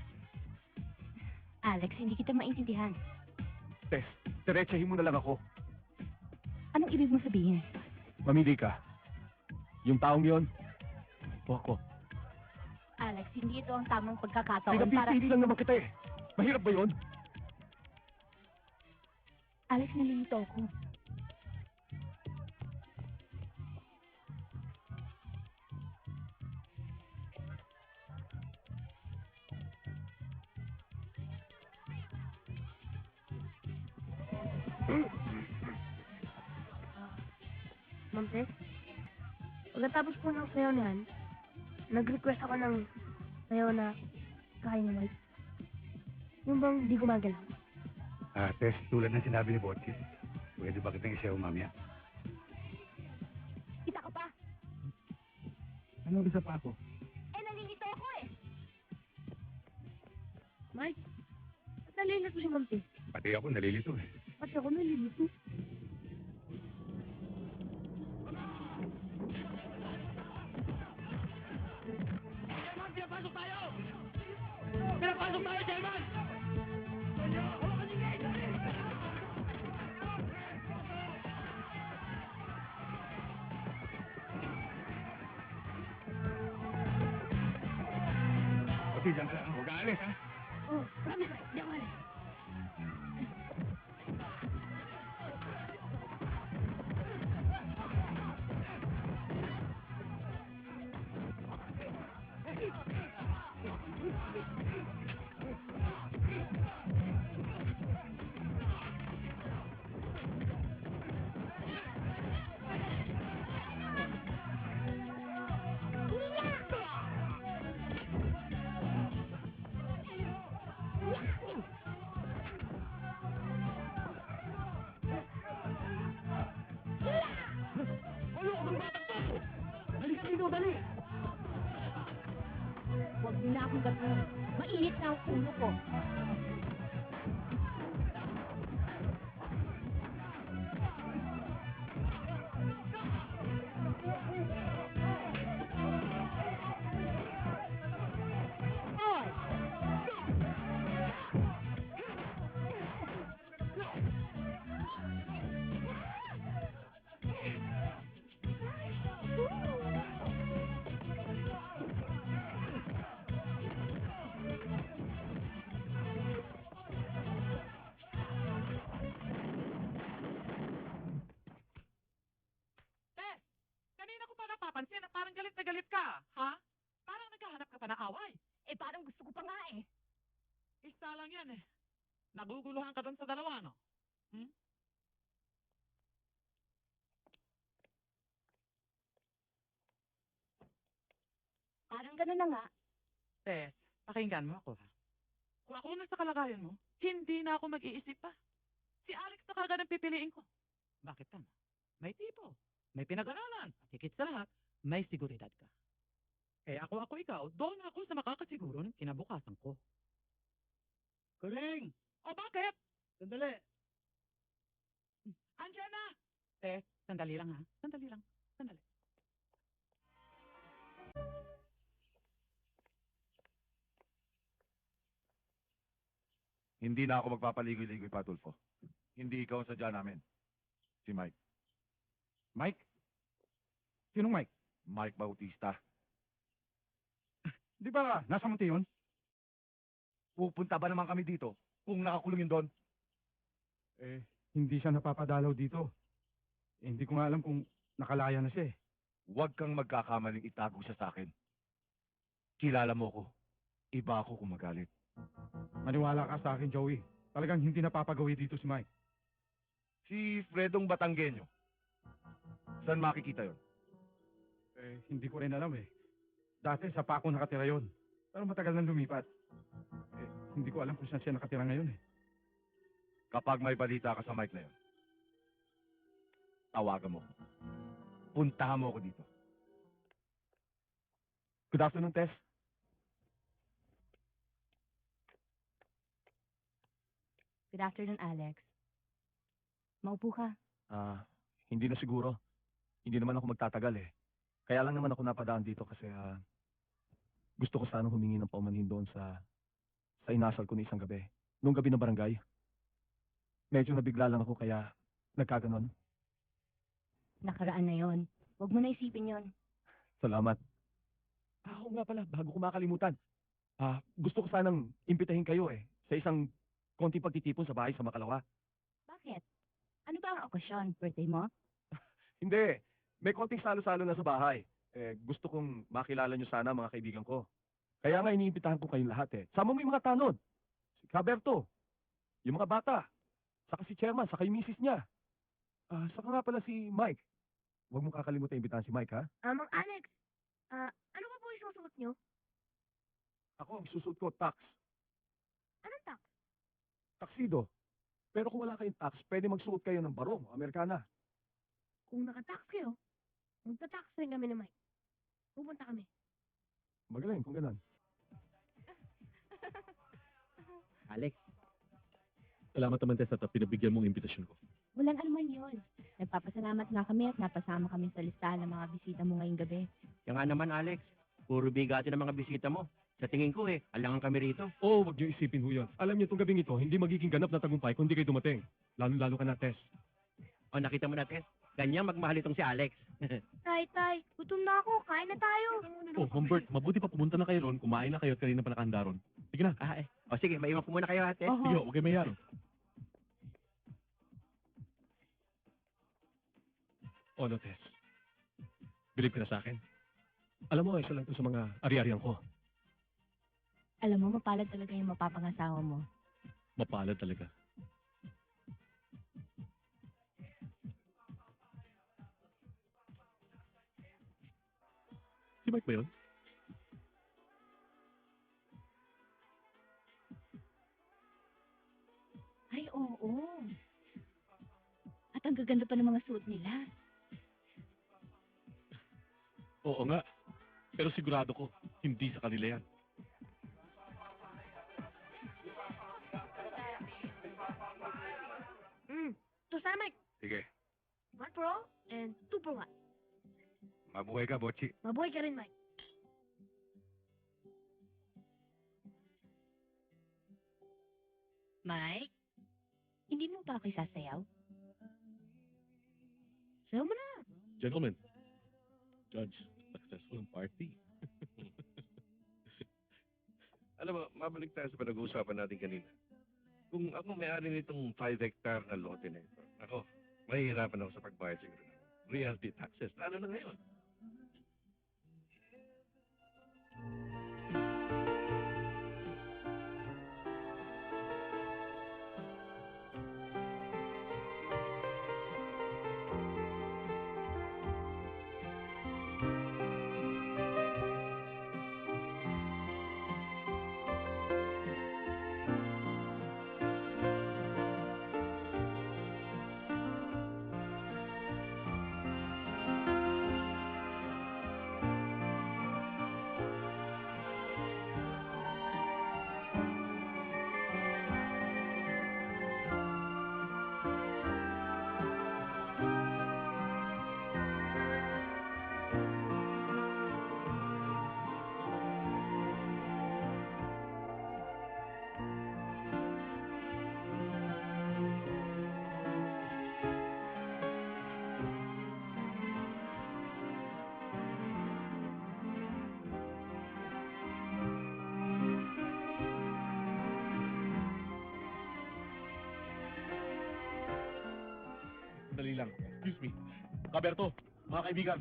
Alex, hindi kita maintindihan. Tess, diretsahin mo na lang ako. Anong ibig mong sabihin? Mamili ka. Yung taong yun, o ako. Alex, hindi ito ang tamang pagkakataon para... Pinapipili lang naman kita eh. Mahirap ba yun? Alex, nalilito ako. Ma'am Tess, pagkatapos po ng sayo niyan, nag-request ako ng sayo na kaya ni Mike. Yung bang di gumagalaw? Tess, tulad ng sinabi ni Bocci, pwede ba kitang isayaw mamaya? Kita ka pa! Anong isa pa ako? Nalilito ako eh! Mike, ba't nalilito si Ma'am Tess? Pati ako nalilito eh. Pati ako nalilito. Pinapasok tayo, Chairman! Sige, dyan ka lang. Huwag aalis, ha? Oh, promise, Mike. Di ako alis. Halika dito, dali! Huwag niyo na akong gatuin. Mainit na ang ulo ko. Kanina ko pa napapansin na parang galit na galit ka, ha? Parang naghahanap ka pa ng away. Eh, parang gusto ko pa nga eh. Isa lang yan eh. Naguguluhan ka doon sa dalawa, no? Parang gano'n na nga. Tess, pakinggan mo ako, ha? Kung ako na sa kalagayan mo, hindi na ako mag-iisip pa. Si Alex na kagad ang pipiliin ko. Bakit tama? May tipo, may pinag-aralan, at higit sa lahat, may seguridad ka. Kaya ako ikaw, doon ako sa makakasiguro ng kinabukasan ko. Kuling! O bakit? Sandali! Andiyan na! Tess, sandali lang ha. Sandali lang. Sandali. Hindi na ako magpapaligoy-ligoy pa, Tulfo. Hindi ikaw ang sadya namin. Si Mike. Mike? Sinong Mike? Mike Bautista. Di ba nasa Monte yun? Pupunta ba naman kami dito kung nakakulong yun doon? Eh, hindi siya napapadalaw dito. Eh, hindi ko nga alam kung nakalaya na siya eh. Huwag kang magkakamaling itago siya sa akin. Kilala mo ko. Iba ako kung magalit. Maniwala ka sa akin, Joey. Talagang hindi napapagawi dito si Mike. Si Fredong Batanggenyo. Saan makikita yon? Eh, hindi ko rin alam eh. Dati sa Paco nakatira yon. Pero matagal nang lumipat. Eh, hindi ko alam kung saan siya nakatira ngayon eh. Kapag may balita ka sa Mike na yon, tawagan mo ko. Puntahan mo ako dito. Good afternoon, Tess. Good afternoon, Alex. Maupo ka. Hindi na siguro. Hindi naman ako magtatagal eh. Kaya lang naman ako napadaan dito kasi gusto ko sanang humingi ng paumanhin doon sa inasal ko na isang gabi. Nung gabi na barangay. Medyo nabigla lang ako kaya nagkaganon. Nakaraan na yon. Huwag mo na isipin yon. Salamat. Oo nga pala, bago ko makalimutan. Gusto ko sanang imbitahin kayo eh sa isang konting pagtitipon sa bahay sa Makalawa. Bakit? Ano ba ang okasyon? Birthday mo? Hindi. May konting salo-salo na sa bahay. Gusto kong makilala nyo sana mga kaibigan ko. Kaya nga iniimbitahan ko kayong lahat eh. Sama mo yung mga tanod. Si Caberto. Yung mga bata. Saka si Chairman. Saka yung misis niya. Saka nga pala si Mike. Huwag mo kakalimutan imbitahan si Mike, ha? Mang Alex, ano ba po yung susuot nyo? Ako, ang susuot ko, tax. Anong tak? Taksido. Pero kung wala kayong tax, pwede magsuot kayo ng barong, Amerikana. Kung nakatax kayo, magtatax rin kami ni Mike. Pupunta kami. Magaling kung ganun. Alex, salamat naman Tess at pinabigyan mong imbitasyon ko. Walang anuman yun. Nagpapasalamat nga kami at napasama kami sa listahan ng mga bisita mo ngayong gabi. Kaya nga naman Alex, puro bigati ng mga bisita mo. Sa tingin ko alangan kami rito. Oo, wag niyo isipin ho yun. Alam niyo, itong gabing ito, hindi magiging ganap na tagumpay kung hindi kayo dumating. Lalo-lalo ka na, Tess. O nakita mo na Tess, Ganyan magmahal itong si Alex. Tay, gutom na ako. Kain na tayo. Oh, Humbert, mabuti pa pumunta na kayo ron. Kumain na kayo at kanina pa nakahanda ron. Sige na. O sige, maiwan ko muna kayo ate. Sige, huwag kayo mayaro. O, ano, Tess? Bilib ka na sa akin. Alam mo, isa lang to sa mga ari-arian ko. Alam mo, mapalad talaga yung mapapangasawa mo. Mapalad talaga. Si Mike ba yun? Ay, oo. At ang gaganda pa ng mga suot nila. Oo nga. Pero sigurado ko, hindi sa kanila yan. To sana, Mike. Sige, 1 for all and 2 for 1. mabuhay ka, Botchi. Mabuhay ka rin, Mike. Mike, hindi mo ba ako isasayaw? Sayo mo na. Gentlemen, Judge, successful ang party. Alam mo, mabalik tayo sa pinag-uusapan natin kanina. Kung ako may-ari nitong 5 hectare na lote na ito, ako, mahihirapan ako sa pagbayad siguro ng realty taxes, lalo na ngayon. Sandali lang. Excuse me. Kaberto, mga kaibigan,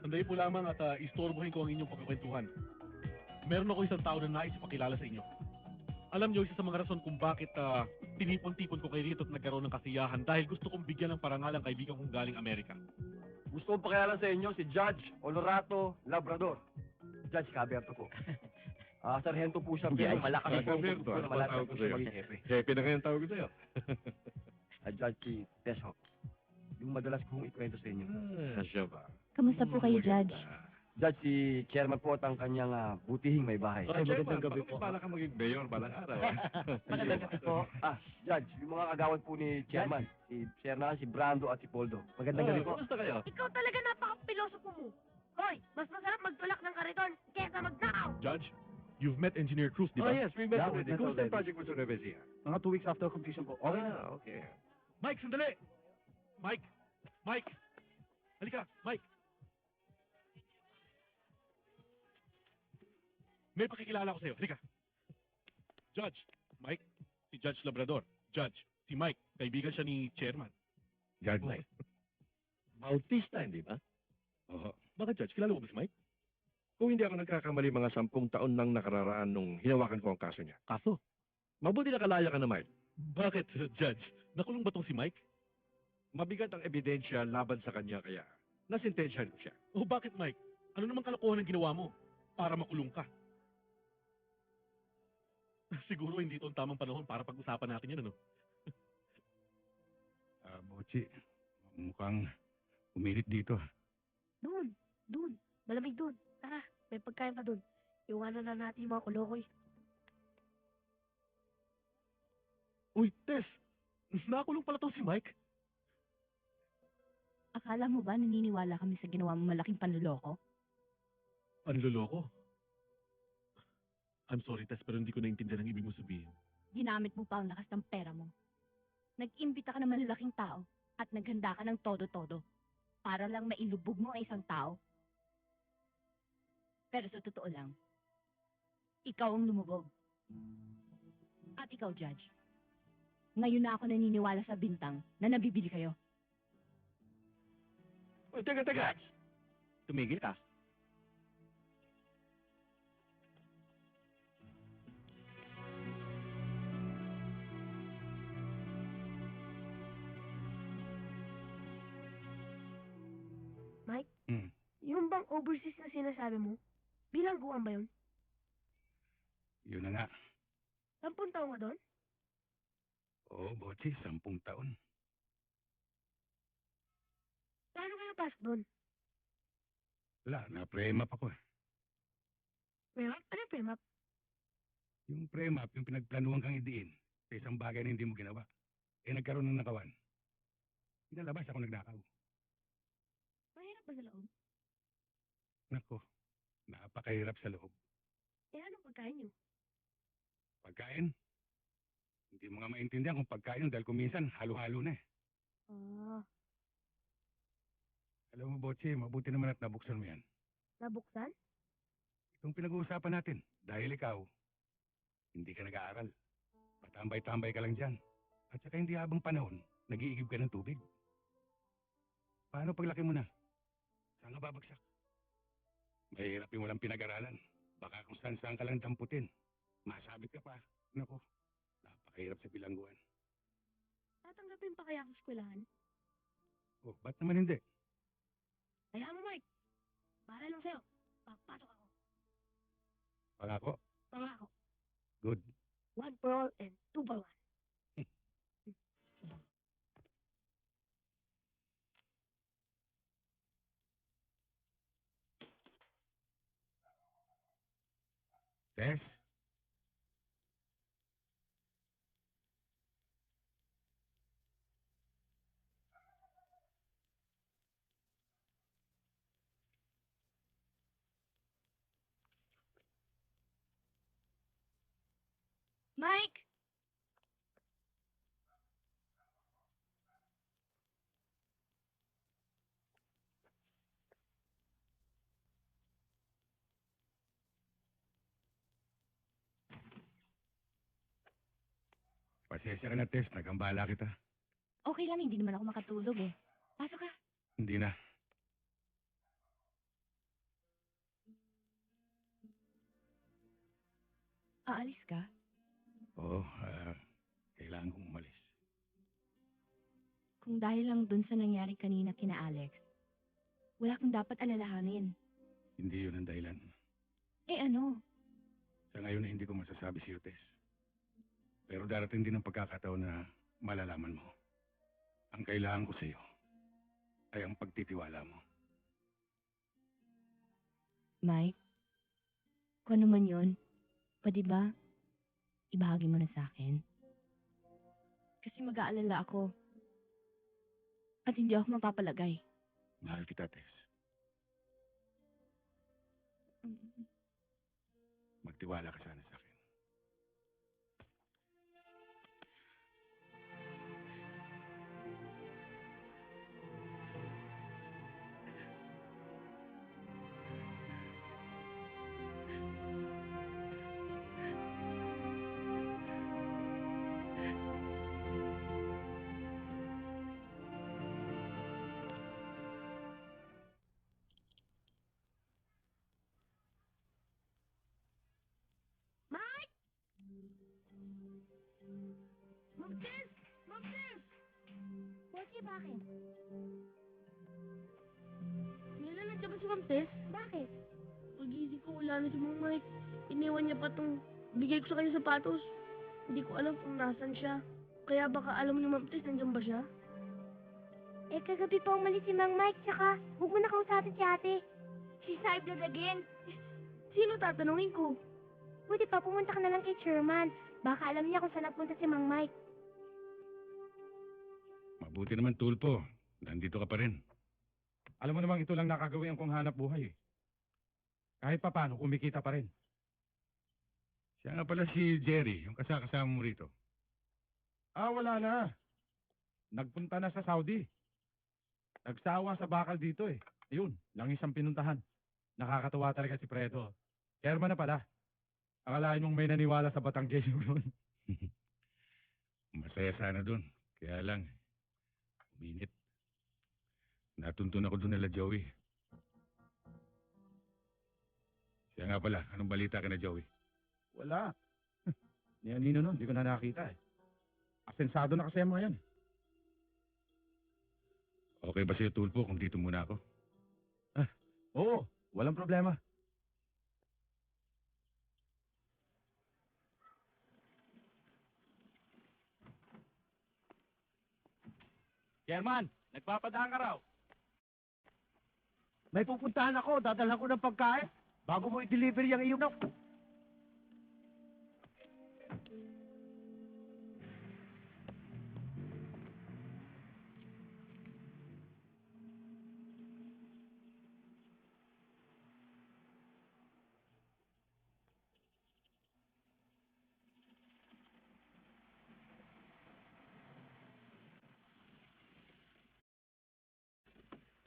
sandali po lamang at istorbohin ko ang inyong pagkakwentuhan. Meron ako isang tao na nais ipakilala sa inyo. Alam niyo, isa sa mga rason kung bakit tinipon-tipon ko kayo rito at nagkaroon ng kasiyahan dahil gusto kong bigyan ng parangal ang kaibigan kong galing Amerika. Gusto kong pakilala sa inyo si Judge Honorato Labrador. Judge Caberto po. Sarhento po siya, pero malakas po. Caberto, ano ba tawag ko sa'yo? Maging hepe. Hepe na ngayon tawag ko sa'yo. Judge si Tesho. Yung madalas kong ikwento sa inyo. Siya ba? Kamusta po kayo, Judge? Judge, si Chairman po at ang kanyang butihing may bahay. Ay, magandang gabi po. Bala ka maging mayor balang araw. Magandang gabi po. Judge, yung mga kagawad po ni Chairman, si Serna, si Brando at si Poldo. Magandang gabi po. Kumusta kayo? Ikaw talaga napaka-pilosopo mo. Hoy, mas masarap magtulak ng kariton kesa magnakaw. Judge, you've met Engineer Cruz, di Oh ba? yes, we met Yeah, already. we met Kumusta already. yung project mo sa Revesia? Mga 2 weeks after completion po. Okay na. Okay. Mike, sandali! Mike! Mike! Halika, Mike! May pakikilala ko sa'yo. Halika. Judge, Mike, si Judge Labrador. Judge, si Mike, kaibigan siya ni Chairman. Judge Mike. Bautista, hindi ba? Oo. Bakit, Judge? Kilala mo ba si Mike? Kung hindi ako nagkakamali, mga 10 taon nang nakararaan nung hinawakan ko ang kaso niya. Kaso? Mabuti nakalaya ka na, Mike. Bakit, Judge? Nakulong ba tong si Mike? Mabigat ang ebidensya laban sa kanya, kaya nasintensyahan ko siya. O bakit, Mike? Ano namang kalokohan ang ginawa mo para makulong ka? Siguro hindi ito ang tamang panahon para pag-usapan natin yan, ano? Bochi, mukhang umilit dito. Doon. Malamig doon. Tara, may pagkain pa doon. Iwanan na natin yung mga kulokoy. Uy, Tess! Nakulong pala tong si Mike. Akala mo ba naniniwala kami sa ginawa mo malaking panluloko? Panluloko? I'm sorry, Tess, pero hindi ko naintindihan ang ibig mo sabihin. Ginamit mo pa ang lakas ng pera mo. Nag-imbita ka ng malalaking tao, At naghanda ka ng todo-todo para lang mailubog mo ang isang tao. Pero sa totoo lang, ikaw ang lumubog. At ikaw, Judge. Ngayon na ako naniniwala sa bintang na nabibili kayo. Uy, teka. Tumigil ka. Mike? Hmm. Yung bang overseas na sinasabi mo, bilangguan ba yun? Yun na nga. 10 taon ka doon? Oo, Botsi, 10 taon. Paano kayo pasok doon? Wala, na-premap ako eh. Premap? Ano yung premap? Yung premap, yung pinagplanuhan kang idiin sa isang bagay na hindi mo ginawa. Eh, nagkaroon ng nakawan. Pinalabas ako nagnakaw. Mahirap ba sa loob? Nako, napakahirap sa loob. Eh, anong pagkain niyo? Pagkain, hindi mo nga maintindihan kung pagkain yun dahil kuminsan halo-halo na eh. Ah, Alam mo, Botsi, mabuti naman at nabuksan mo yan. nabuksan? Itong pinag-uusapan natin, dahil ikaw, hindi ka nag-aaral. Patambay-tambay ka lang dyan. At saka hindi habang panahon, nag-iigib ka ng tubig. Paano paglaki mo na? Saan ka babagsak? Mahirap yung walang pinag-aralan. Baka kung saan-saan ka lang damputin. Masabit ka pa. Naku, napakahirap sa bilangguan. Tatanggapin pa kaya ako sa eskwelahan? Oh, ba't naman hindi? Kaya mo, Mike. Para lang sa'yo. Papasok ako. Pangako. Pangako. Good. 1 for all and 2 for 1. Tess? Mike! Pasensya ka na, Tess. Nagambala kita. Okay lang, hindi naman ako makatulog eh. Pasok ka. Hindi na. Aalis ka? Oo, kailangan kong umalis. Kung dahil lang dun sa nangyari kanina kina Alex, wala kang dapat alalahanin. Hindi yun ang dahilan. Eh ano? Sa ngayon na hindi ko masasabi sa'yo, Tess. Pero darating din ang pagkakataon na malalaman mo. Ang kailangan ko sa'yo ay ang pagtitiwala mo. Mike, kung ano man yun, pwede ba ibahagi mo na sa akin? Kasi mag-aalala ako. At hindi ako mapapalagay. Mahal kita, Tess. Magtiwala ka sana sa akin. Mike! Magtis! Magtis! Bossy, bakit? Nila nandiyan ba si Ma'am Tess? Bakit? Pag-isip ko, wala na si Mang Mike. Iniwan niya pa tong bigay ko sa kanya sapatos. Hindi ko alam kung nasan siya. Kaya baka alam ni Ma'am Tess, nandiyan ba siya? Eh, kagabi pa umalis si Mang Mike, tsaka huwag mo na kausapin si ate. She's high blood again. Sino tatanungin ko? Buti pa, pumunta ka na lang kay Sherman. Baka alam niya kung saan napunta si Mang Mike. Mabuti naman, Tulpo. Nandito ka pa rin. Alam mo namang ito lang nakagawin kong hanap buhay eh. Kahit pa paano, kumikita pa rin. Siya nga pala si Jerry, yung kasama mo rito. Ah, wala na. Nagpunta na sa Saudi. Nagsawa sa bakal dito eh. Ayun, lang isang pinuntahan. Nakakatuwa talaga si Fredo. Chairman na pala. Akalain mong may naniwala sa Batanggay noon. Masaya sana doon. Kaya lang, uminit. Natuntun ako doon nila Joey. Siya nga pala, anong balita ka na Joey? Wala. Ni Anino nun, di ko na nakita eh. Asensado na kasi ang mga yan. Okay ba sa'yo Tulpo kung dito muna ako? Oo, walang problema. Chairman, nagpapadaan ka raw. May pupuntahan ako, dadalhan ko ng pagkain. Bago mo i-deliver yung iyong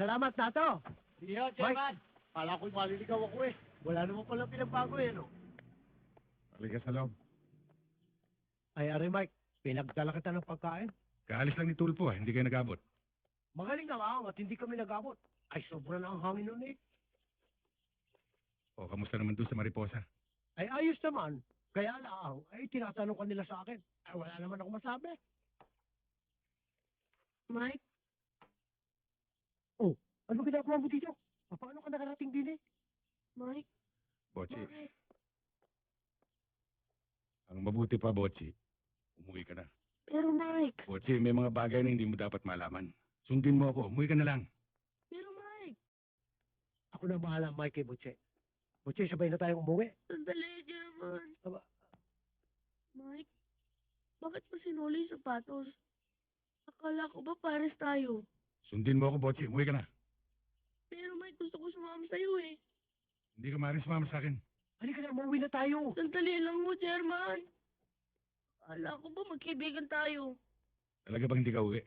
Salamat, Tato. Iyo, Chairman. Kala ko'y maliligaw ako eh. Wala naman palang pinagbago eh, no? Halika sa loob. Ay, Ari Mike, pinagdala kita ng pagkain. Kaalis lang ni Tulpo hindi kayo nag-abot. Magaling na lang at hindi kami nag-abot. Ay, sobra na ang hangin nun eh. O, kamusta naman doon sa Mariposa? Ay, ayos naman. Kaya lang, ay tinatanong ka nila sa akin. Ay, wala naman ako masabi. Mike, Ano ginagawa mo dito? Paano ka nakarating din eh? Mike, Bochi, bakit? ang mabuti pa, Bochi, umuwi ka na. Pero Mike, Bochi, may mga bagay na hindi mo dapat malaman. Sundin mo ako, umuwi ka na lang. pero Mike, Ako na bahala, Mike, kay Butche. Butche, sabay na tayong umuwi. sandali, Chairman. Aba. Mike, bakit mo sinuli yung sapatos? Akala ko ba pares tayo? Sundin mo ako, Bochi, umuwi ka na. Pero Mike, gusto ko sumama sa'yo eh. Hindi ka maaaring sumama sa akin. Halika na, umuwi na tayo. Sandali lang mo, Chairman. Akala ko ba magkaibigan tayo? Talaga bang hindi ka uwi?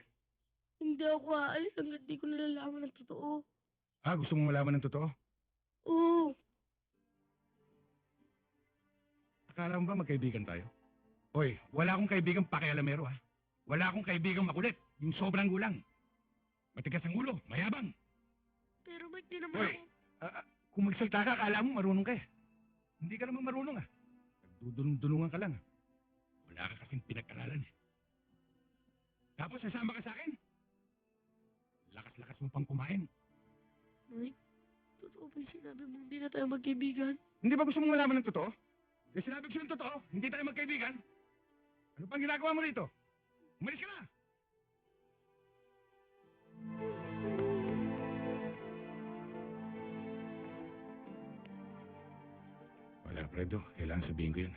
Hindi ako aalis hanggang di ko nalalaman ng totoo. Gusto mo malaman ng totoo? Oo. Akala mo ba magkaibigan tayo? Hoy, wala akong kaibigang pakialamero Wala akong kaibigang makulit, yung sobrang gulang. Matigas ang ulo, mayabang. Pero Mike, di naman Hoy, ako... kung magsalta ka, akala mo marunong ka Hindi ka naman marunong Nagdudulong-dulungan ka lang Wala ka kasing pinag-aralan Tapos sasama ka sa akin? Lakas-lakas mo pang kumain. Mike, totoo ba yung sinabi mo hindi na tayo magkaibigan? Hindi ba gusto mong malaman ng totoo? Sinabi ko yung totoo, hindi tayo magkaibigan. Ano pang ginagawa mo rito? Umalis ka na! Wala, Fredo. Kailangan sabihin ko yun.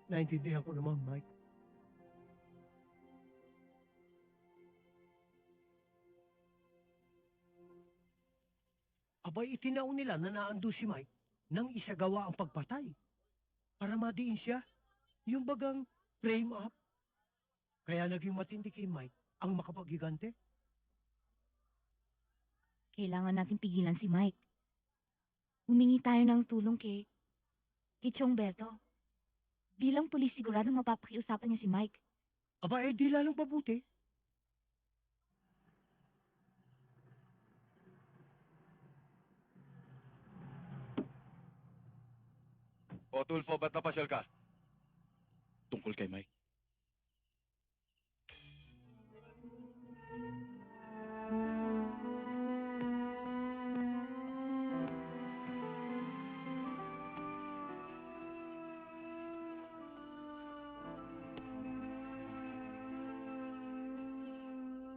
Naintindihan ko naman, Mike. Abay, itinaon nila na naando si Mike nang isagawa ang pagpatay. Para madiin siya, yung bagang frame up. Kaya naging matindi kay Mike ang makapagigante. Kailangan natin pigilan si Mike. Humingi tayo ng tulong kay Chong Berto. Bilang pulis sigurado mapapakiusapan niya si Mike. Aba, di lalong mabuti. O Tulfo, ba't napasyal ka? Tungkol kay Mike.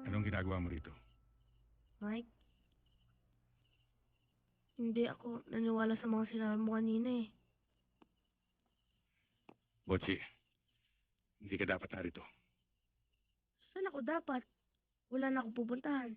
Anong ginagawa mo rito? Mike, hindi ako naniwala sa mga sinabi mo kanina eh. Bochi, hindi ka dapat narito. Saan ako dapat? Wala na akong pupuntahan.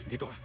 Dito ka.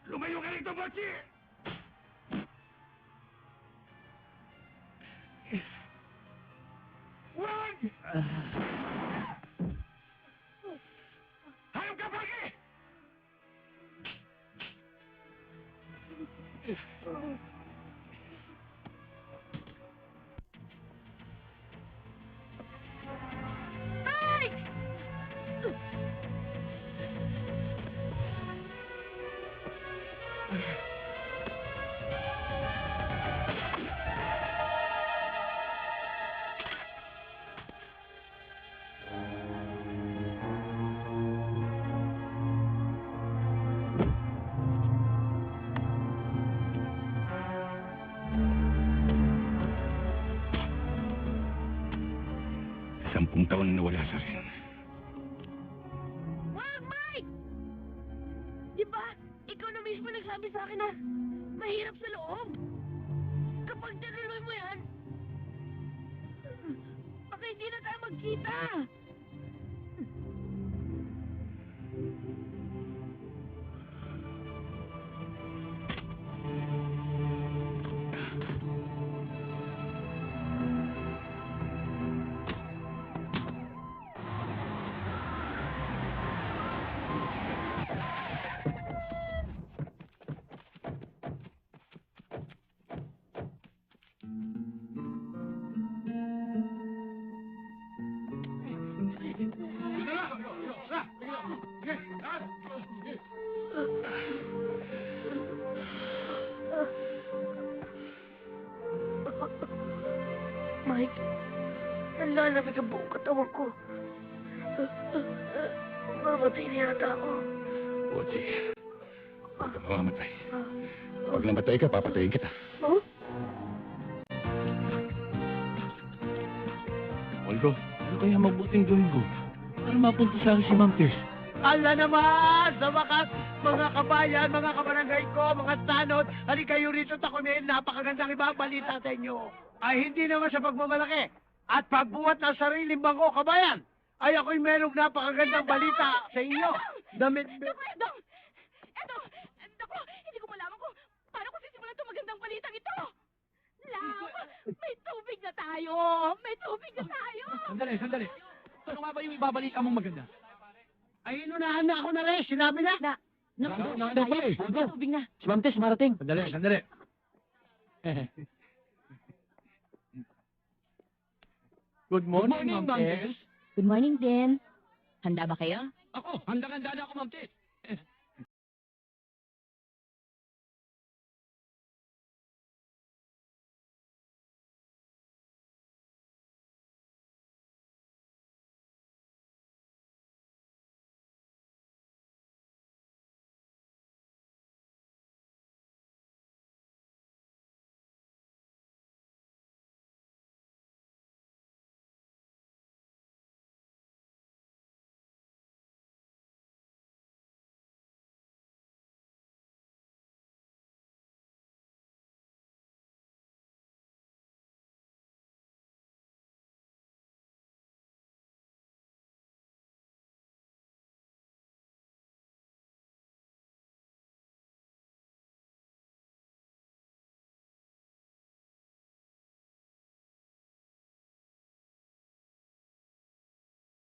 Lumayo ka rito, Bochi! Wag! Hayop ka, Bochi! Sampung taon na nawala sa akin. Wag, Mike! Di ba, ikaw na mismo nagsabi sa akin na mahirap sa loob. Kapag tinuloy mo yan, baka hindi na tayo magkita. Mike, nanlalamig ang buong katawan ko. Mamatay na yata ako. Bochi, huwag ka mamamatay. Pag namatay ka, papatayin kita. Huh? Olgo, ano kaya mabuting gawin ko? Para mapunta sa akin si Ma'am Tess. Ala naman! Sa wakas, mga kabayan, mga kabarangay ko, mga tanod, halika kayo rito at ako may napakagandang ibabalita sa inyo. Ay hindi naman sa pagmamalaki at pagbuhat ng sariling bangko, kabayan, ay ako'y merong napakagandang balita sa inyo. Damit... Naku, Edong! Edong! Naku, hindi ko malaman kung paano ko sisimulan itong magandang balitang ito. Love, may tubig na tayo! May tubig na tayo! Sandali. Ano nga ba yung ibabalita mong maganda? Ay inunahan na ako na rin, sinabi na. Nakanda pa eh. May tubig na. Si Ma'am Tess marating. Sandali. Good morning, Ma'am Tess. Good morning din. Handa ba kayo? Ako, handang-handa na ako, Ma'am Tess.